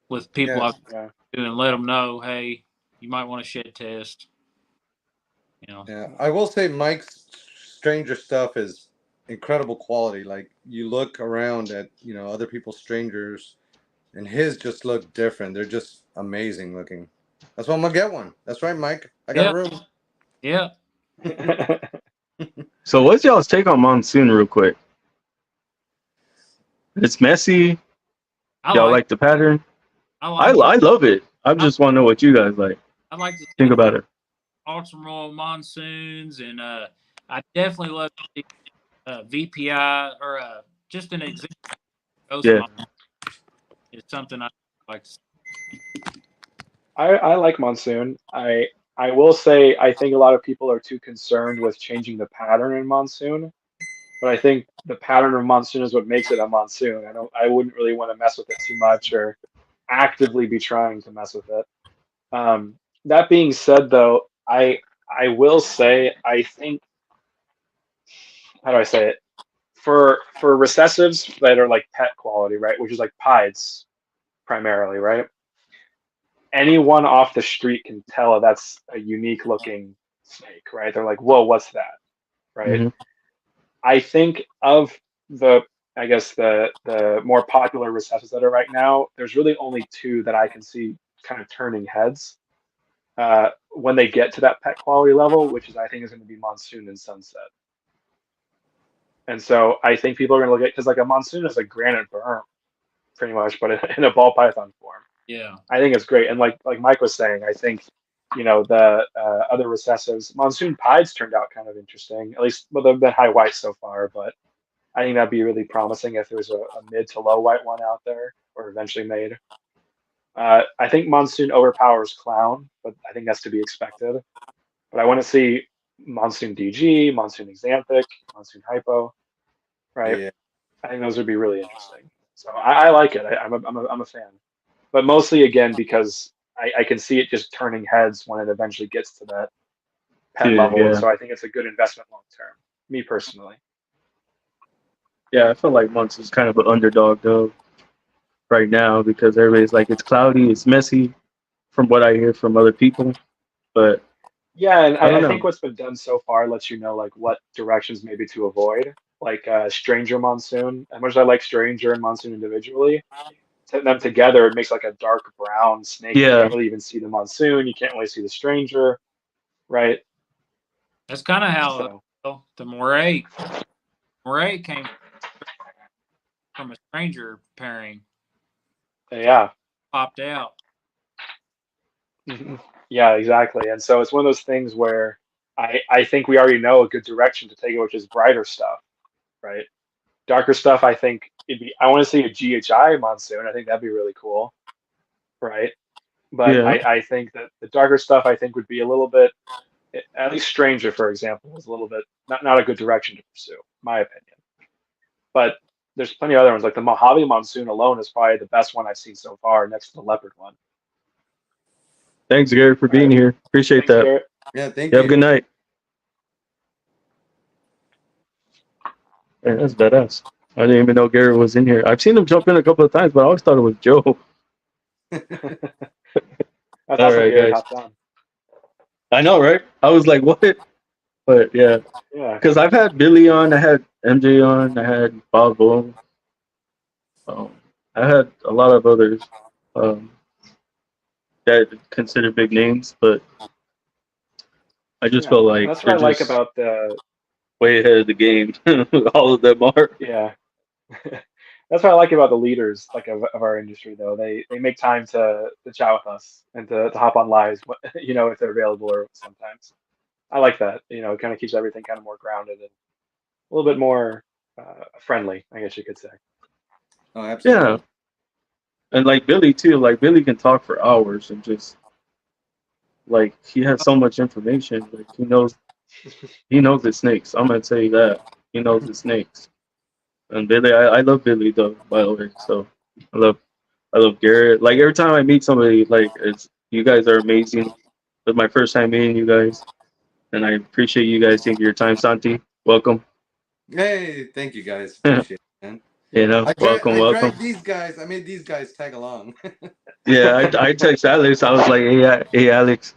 with people I do and let them know, hey, you might want to shed test. Yeah, I will say Mike's stranger stuff is incredible quality. Like you look around at other people's strangers, and his just look different. They're just amazing looking. That's why I'm gonna get one. That's right, Mike. I got room. Yeah. So what's y'all's take on Monsoon real quick? It's messy. Y'all like the pattern? I love it. I just want to know what you guys like. I like to think about it. Ultra Royal Monsoons, and I definitely love the VPI or just an example. Yeah. It's something I like to see. I like Monsoon. I will say I think a lot of people are too concerned with changing the pattern in Monsoon, but I think the pattern of Monsoon is what makes it a Monsoon. I wouldn't really want to mess with it too much or actively be trying to mess with it. That being said, though, I will say I think, how do I say it? For recessives that are like pet quality, right, which is like pieds primarily, right? Anyone off the street can tell that's a unique looking snake, right? They're like, whoa, what's that? Right? Mm-hmm. I think of the I guess the more popular recessives that are right now, there's really only two that I can see kind of turning heads when they get to that pet quality level, which is I think is going to be Monsoon and Sunset. And so I think people are going to look at because like a Monsoon is a granite berm, pretty much, but in a ball python form. Yeah. I think it's great. And like Mike was saying, I think the other recessives, Monsoon Pieds turned out kind of interesting. At least, well, they've been high white so far, but I think that'd be really promising if there's a mid to low white one out there or eventually made. I think Monsoon overpowers Clown, but I think that's to be expected. But I want to see Monsoon DG, Monsoon Exanthic, Monsoon Hypo, right? Yeah. I think those would be really interesting. So I like it. I'm a fan. But mostly again because I can see it just turning heads when it eventually gets to that pet level. Yeah. So I think it's a good investment long term. Me personally. Yeah, I feel like Monts is kind of an underdog though right now because everybody's like it's cloudy, it's messy, from what I hear from other people. But Yeah, and I don't I know. think what's been done so far lets you know like what directions maybe to avoid. Like Stranger Monsoon. As much as I like Stranger and Monsoon individually, putting them together it makes like a dark brown snake. You Yeah, can't really even see the Monsoon. You can't really see the Stranger, right? That's kind of how So the Moray came from a stranger pairing. yeah. Popped out. Mhm. Yeah, exactly. And so it's one of those things where I think we already know a good direction to take it, which is brighter stuff, right? Darker stuff, I think I want to see a GHI Monsoon. I think that'd be really cool, right? But yeah. I think that the darker stuff I think would be a little bit, at least Stranger, for example, is a little bit not a good direction to pursue, my opinion. But there's plenty of other ones, like the Mojave Monsoon alone is probably the best one I've seen so far, next to the Leopard one. Thanks, Gary, for being here. Appreciate Thanks, that. Garrett. Yeah, thank You have a you. good night. Man, that's badass. I didn't even know Gary was in here. I've seen him jump in a couple of times, but I always thought it was Joe. That's All awesome, right, Garrett guys. hopped on. I know, right? I was like, what? But yeah, Yeah. because I've had Billy on, I had MJ on, I had Bob Bull. I had a lot of others um, that consider big names, but I just Yeah. felt And like that's they're what I like just about the way ahead of the game. All of them are. yeah. That's what I like about the leaders like of our industry though. They make time to chat with us and to hop on lives if they're available or sometimes. I like that. It kind of keeps everything kind of more grounded and a little bit more friendly, I guess you could say. Oh, absolutely. Yeah, and like Billy too. Like Billy can talk for hours and just like he has so much information. Like he knows the snakes. I'm gonna tell you that he knows the snakes. And Billy, I love Billy though. By the way, so I love I love Garrett. Like every time I meet somebody, like it's you guys are amazing. It's my first time meeting you guys, and I appreciate you guys taking your time. Santi, welcome. Hey, thank you guys. Appreciate it, man. Welcome, I welcome. dragged these guys. I made these guys tag along. Yeah, I text Alex. I was like, hey, Alex.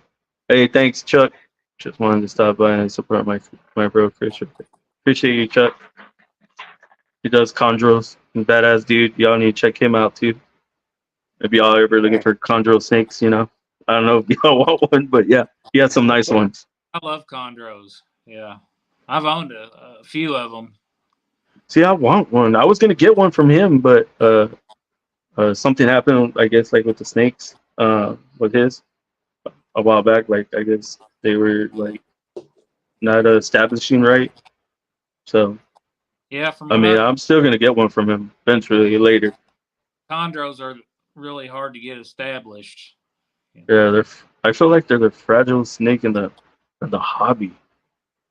Hey, thanks, Chuck. Just wanted to stop by and support my bro Chris. Appreciate you, Chuck. He does chondros. Badass dude. Y'all need to check him out too. If y'all ever looking for chondro snakes, I don't know if y'all want one, but yeah, he has some nice ones. I love chondros. Yeah, I've owned a few of them. See, I want one. I was gonna get one from him, but something happened. I guess like with the snakes, with his a while back. Like I guess they were like not establishing right. So Yeah, from I what mean, I'm still gonna get one from him eventually later. chondros are really hard to get established. Yeah, I feel like they're the fragile snake in the hobby.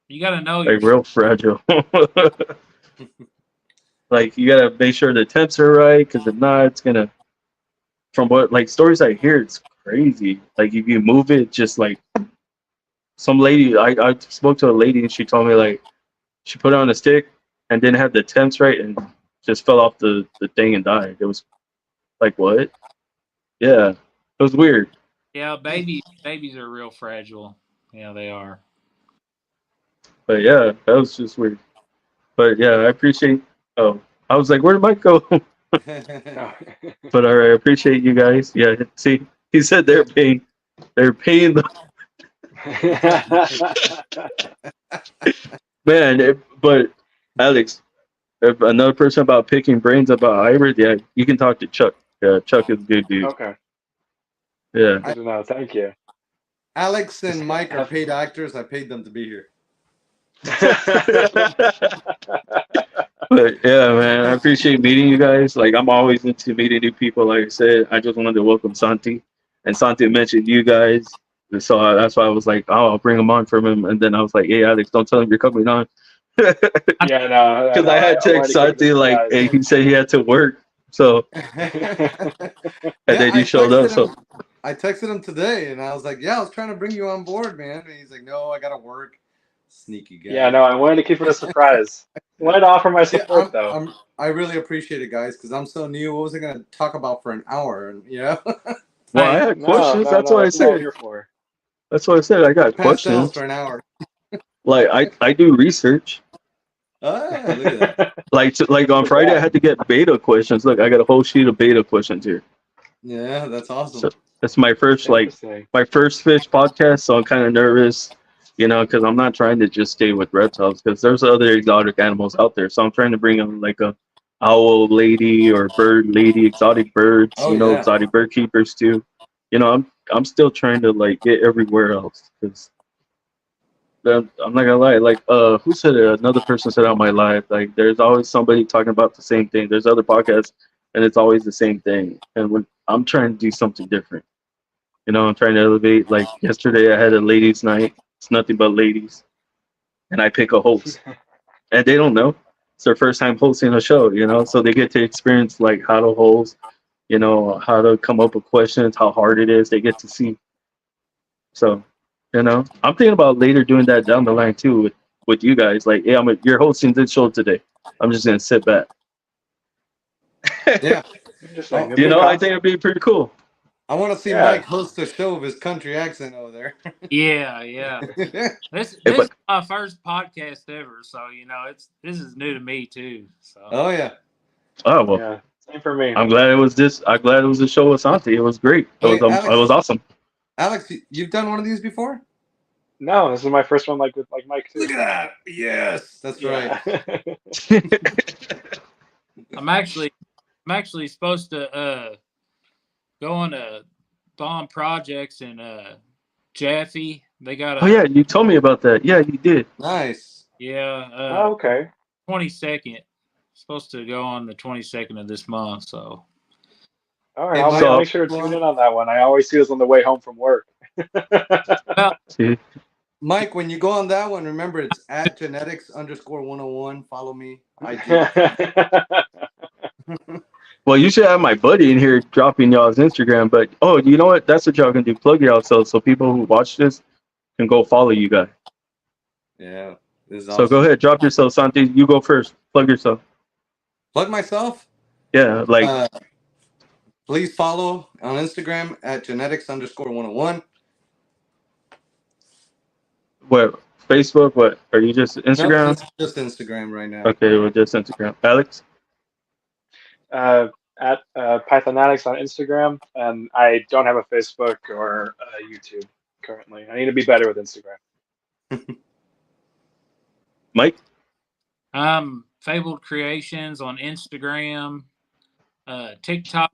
You got to know Like your real fragile. Like you gotta make sure the temps are right, because if not, it's gonna. From what like stories I hear, it's crazy. Like if you move it, just like some lady, I spoke to a lady and she told me like she put it on a stick and didn't have the temps right and just fell off the thing and died. It was like what? Yeah, it was weird. Yeah, babies are real fragile. Yeah, they are. But yeah, that was just weird. But yeah, I appreciate. Oh, I was like, where did Mike go? Oh. But all right, I appreciate you guys. Yeah, see, he said they're paying the man. But Alex, if another person about picking brains about hybrid, yeah, you can talk to Chuck. Yeah, Chuck is a good dude. Okay, Yeah. good to know. Thank you. Alex and Mike are paid actors. I paid them to be here. But yeah, man, I appreciate meeting you guys. Like, I'm always into meeting new people. Like I said, I just wanted to welcome Santi, and Santi mentioned you guys, and so that's why I was like, oh, I'll bring him on from him. And then I was like, hey, Alex, don't tell him you're coming on, because Yeah, no, I had I wanted text to keep it a Santi like, hey, surprise. he said he had to work, so and then you showed up. So I texted him today, and I was like, "Yeah, I was trying to bring you on board, man." And he's like, "No, I gotta work." Sneaky guy. Yeah, no, I wanted to keep it a surprise. I wanted to offer my support, though. I really appreciate it, guys, because I'm so new. What was I gonna talk about for an hour? And well, I had No, questions. no, That's no, what I that's what I'm said. here for. That's what I said. I got pastels questions. for an hour. Like I do research. Ah, look at that. Like on Friday, I had to get beta questions. Look, I got a whole sheet of beta questions here. Yeah, that's awesome. So it's my first Interesting. my first fish podcast, so I'm kind of nervous, because I'm not trying to just stay with reptiles, because there's other exotic animals out there. So I'm trying to bring on like a owl lady or bird lady, exotic birds, Oh, yeah. exotic bird keepers too. I'm still trying to like get everywhere else, because I'm not gonna lie. Like, who said it? Another person said on my live, like, there's always somebody talking about the same thing. There's other podcasts, and it's always the same thing. And when I'm trying to do something different, I'm trying to elevate. Like yesterday, I had a ladies' night. It's nothing but ladies, and I pick a host, and they don't know. It's their first time hosting a show, so they get to experience like how to host, how to come up with questions, how hard it is. They get to see. So, I'm thinking about later doing that down the line too with you guys. Like, hey, you're hosting this show today. I'm just gonna sit back. Yeah. Interesting. Oh, It'd be a I think concept. it'd be pretty cool. I want to see Yeah. Mike host a show with his country accent over there. Yeah. This but- is my first podcast ever, so this is new to me too. So Oh yeah. Oh well, Yeah, same for me. I'm glad it was this. I'm glad it was a show with Santi. It was great. Hey, It was awesome. Alex, you've done one of these before? No, this is my first one, like with like Mike too. Look at that. Yes, that's right. I'm actually supposed to go on a bomb projects in Jaffe. They got Oh yeah, you told me about that. Yeah, you did. Nice. Oh, okay. 22nd. Supposed to go on the 22nd of this month. So All right, Hey, I'll Mike. make sure to tune in on that one. I always see this on the way home from work. See? Mike, when you go on that one, remember it's at Genetix_101. Follow me. I do. Well, you should have my buddy in here dropping y'all's Instagram. But you know what? That's what y'all can do. Plug yourselves so people who watch this can go follow you guys. Yeah. This is So awesome. go ahead, drop yourself, Santi. You go first. Plug yourself. Plug myself. Yeah, like Please follow on Instagram at Genetix_101. what? Facebook? What? Are you just Instagram? No, just Instagram right now. Okay, well, just Instagram. Alex? At Pythonatix on Instagram, and I don't have a Facebook or YouTube currently. I need to be better with Instagram. Mike? Fabled Creations on Instagram, TikTok.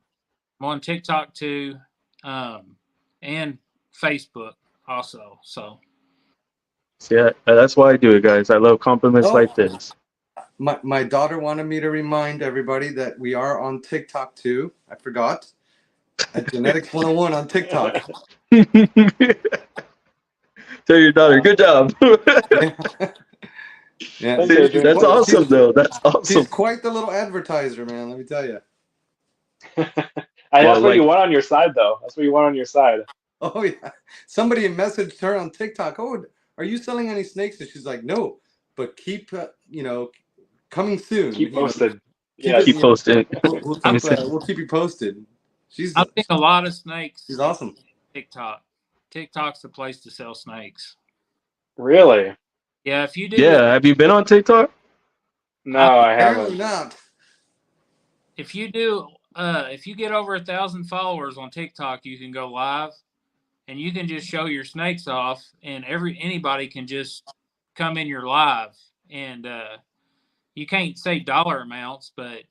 I'm on TikTok too, and Facebook also. So Yeah, that's why I do it, guys. I love compliments like this. My daughter wanted me to remind everybody that we are on TikTok too. I forgot. At Genetix101 on TikTok. Tell your daughter, good job. Yeah, Thank you, That's awesome, though. That's awesome. She's quite the little advertiser, man. Let me tell you. That's what you want on your side, though. That's what you want on your side. Oh yeah. Somebody messaged her on TikTok. Oh, are you selling any snakes? And she's like, no, but keep coming soon. Keep You know, posted. Keep posting. we'll keep you posted. I've seen a lot of snakes. She's awesome. TikTok. TikTok's the place to sell snakes. Really? Yeah, if you do. Yeah, have you been on TikTok? No, I Apparently haven't. not. if you do, if you get over 1,000 followers on TikTok, you can go live, and you can just show your snakes off, and anybody can just come in your live, and you can't say dollar amounts, but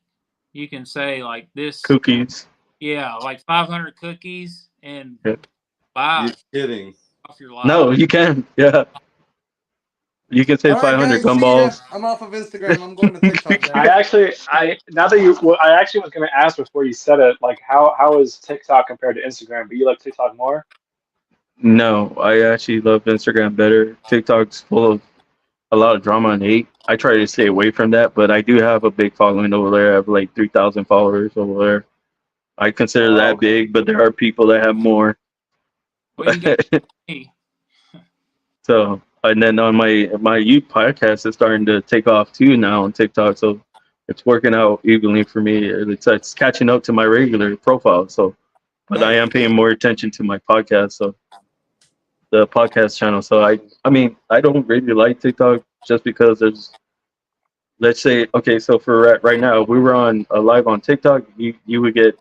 you can say like this. Cookies. Yeah, like 500 cookies and Yeah. buy You're kidding. off your live. No, you can. Yeah. You can say All right, 500 guys, see ya. gumballs. I'm off of Instagram. I'm going to TikTok now. I actually was going to ask before you said it, like how is TikTok compared to Instagram? But you like TikTok more? No, I actually love Instagram better. TikTok's full of a lot of drama and hate. I try to stay away from that, but I do have a big following over there. I have like 3,000 followers over there. I consider Oh, that okay. big, but there are people that have more. Well, you got me. So, and then on my youth podcast is starting to take off too now on TikTok. So it's working out evenly for me. It's catching up to my regular profile. So, but I am paying more attention to my podcast. So the podcast channel. So I mean, I don't really like TikTok just because there's, let's say, okay, so for right now, if we were on a live on TikTok, you would get,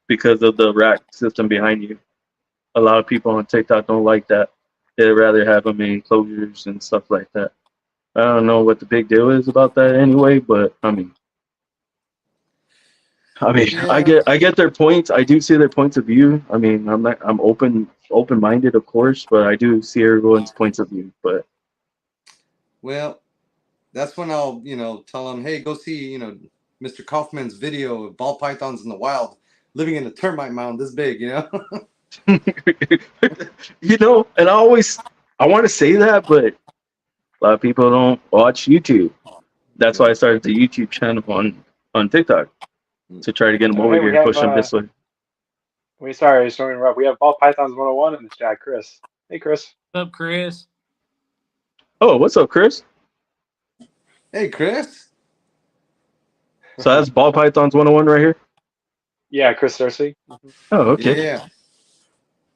because of the rack system behind you. A lot of people on TikTok don't like that. They'd rather have them in enclosures and stuff like that. I don't know what the big deal is about that anyway, but I mean, Yeah. I get their points. I do see their points of view. I mean, I'm open minded, of course, but I do see everyone's points of view. But Well, that's when I'll, tell them, hey, go see, Mr. Kaufman's video of ball pythons in the wild living in a termite mound this big, and I want to say that, but a lot of people don't watch YouTube. That's why I started the YouTube channel on TikTok to try to get them over Hey, here we and have, push them this way. sorry to interrupt. We have Ball Pythons 101 in the chat, Chris. Hey, Chris. What's up, Chris? Oh, what's up, Chris? Hey, Chris. So that's Ball Pythons 101 right here? Yeah, Chris Cersei. Oh, okay. Yeah.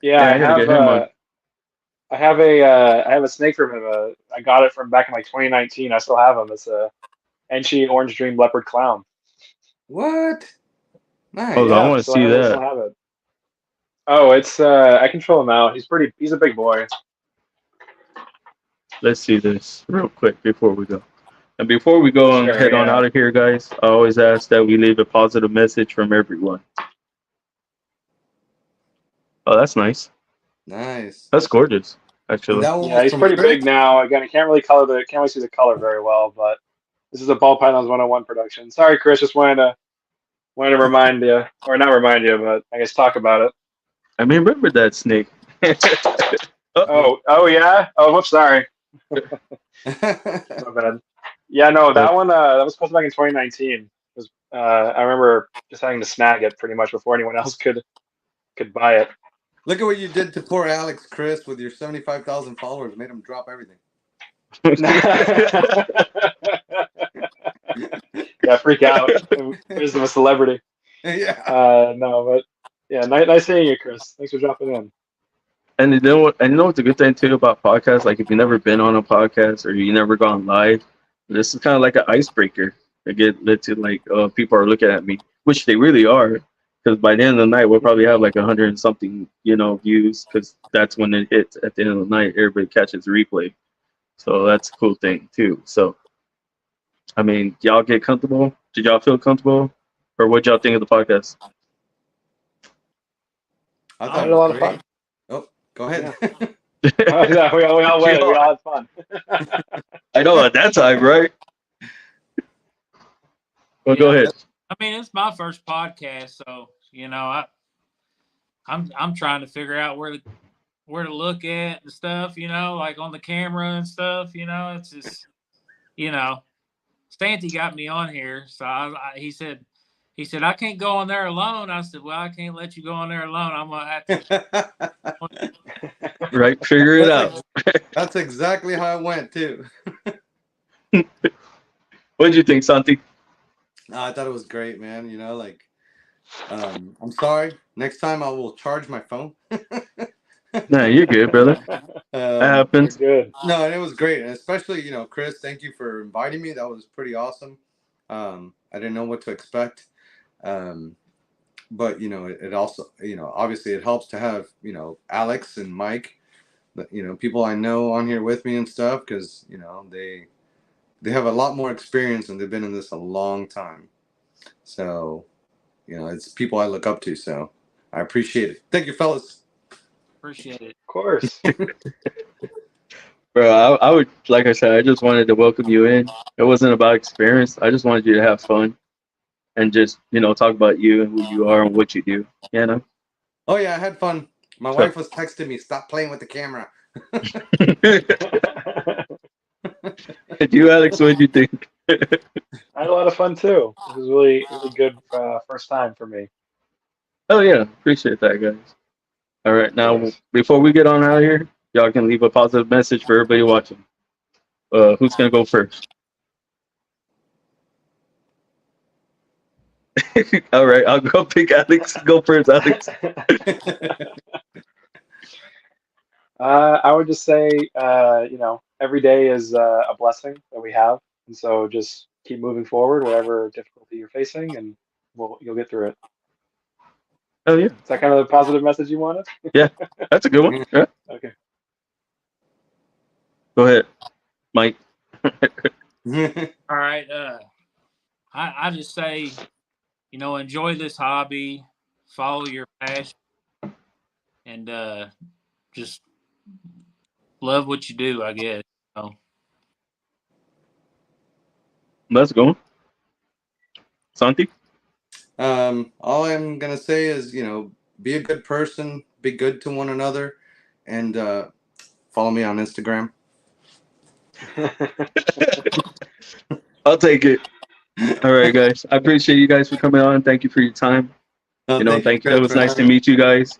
Yeah, I gotta get him on. I have a snake from him. I got it from back in like 2019. I still have him. It's a Enchi Orange Dream Leopard Clown. What? Nice. Oh, I want to so see I still that. have it. Oh, it's I can fill him out. He's a big boy. Let's see this real quick before we go. And before we go and head on out of here, guys, I always ask that we leave a positive message from everyone. Oh, that's nice. Nice. That's gorgeous, actually. Yeah, he's pretty big now. Again, I can't really see the color very well, but this is a Ball Pythons 101 production. Sorry, Chris, just wanted to remind you, or not remind you, but I guess talk about it. I mean, remember that snake. Oh yeah. Oh, whoops, sorry. My bad. Yeah, no, that one that was posted back in 2019. It was I remember just having to snag it pretty much before anyone else could buy it. Look at what you did to poor Alex Chris with your 75,000 followers. Made him drop everything. Yeah, freak out. He's a celebrity. Yeah. No, but yeah, nice seeing you, Chris. Thanks for dropping in. And you know what's a good thing too about podcasts? Like if you've never been on a podcast or you never gone live, this is kind of like an icebreaker. To get to like people are looking at me, which they really are. Because by the end of the night, we'll probably have like 100 and something, views. Because that's when it hits at the end of the night. Everybody catches the replay, so that's a cool thing too. So, I mean, y'all get comfortable? Did y'all feel comfortable, or what y'all think of the podcast? I had a lot of fun. Oh, go ahead. Yeah, we all went. We all had fun. I know at that time, right? Well, go ahead. I mean, it's my first podcast, so I'm trying to figure out where to look at and stuff, like on the camera and stuff. It's just, Stanty got me on here, so he said I can't go on there alone. I said, well, I can't let you go on there alone. I'm gonna have to. Right, figure it out. That's exactly how it went too. What did you think, Santi? I thought it was great, man. I'm sorry. Next time I will charge my phone. Nah, you're good, brother. That happens. Good. No, and it was great. And especially, Chris, thank you for inviting me. That was pretty awesome. I didn't know what to expect. But it also, obviously it helps to have Alex and Mike, people I know on here with me and stuff, because they have a lot more experience and they've been in this a long time. So it's people I look up to. So I appreciate it. Thank you, fellas. Appreciate it. Of course. Bro, I would, like I said, I just wanted to welcome you in. It wasn't about experience. I just wanted you to have fun and just, talk about you and who you are and what you do. You know. Oh yeah, I had fun. My So- wife was texting me, "Stop playing with the camera." And you, Alex, what do you think? I had a lot of fun too. It was really, really good first time for me. Oh yeah, appreciate that, guys. All right, now course. before we get on out of here, y'all can leave a positive message for everybody watching. Who's gonna go first? All right, I'll go pick Alex. Go first, Alex. I would just say, every day is a blessing that we have, and so just keep moving forward, whatever difficulty you're facing, and you'll get through it. Oh yeah, Is that kind of the positive message you wanted? yeah, that's a good one. Yeah. Okay. Go ahead, Mike. All right. I just say, enjoy this hobby, follow your passion, and just love what you do, I guess. Let's go. Santi. All I'm gonna say is, be a good person, be good to one another, and follow me on Instagram. I'll take it. All right, guys. I appreciate you guys for coming on. Thank you for your time. Thank you. It was nice to meet you guys.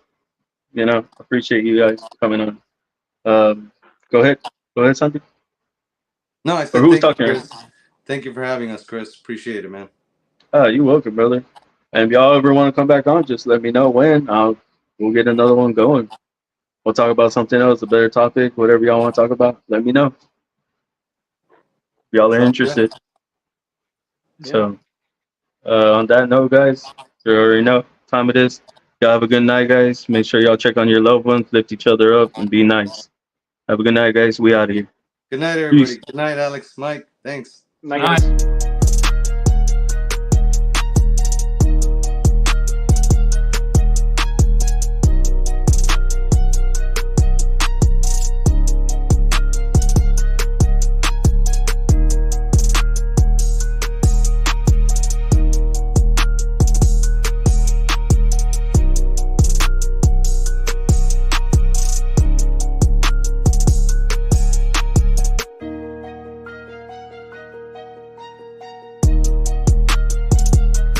Appreciate you guys coming on. Go ahead. Go ahead, Santi. No, I said Or who's thank you, talking? Chris. Thank you for having us, Chris. Appreciate it, man. You're welcome, brother. And if y'all ever want to come back on, just let me know when. We'll get another one going. We'll talk about something else, a better topic, whatever y'all want to talk about. Let me know. If y'all are interested. Yeah. So, on that note, guys, you already know what time it is. Y'all have a good night, guys. Make sure y'all check on your loved ones, lift each other up, and be nice. Have a good night, guys. We out of here. Good night, everybody. Peace. Good night, Alex, Mike. Thanks. Night, Night. guys.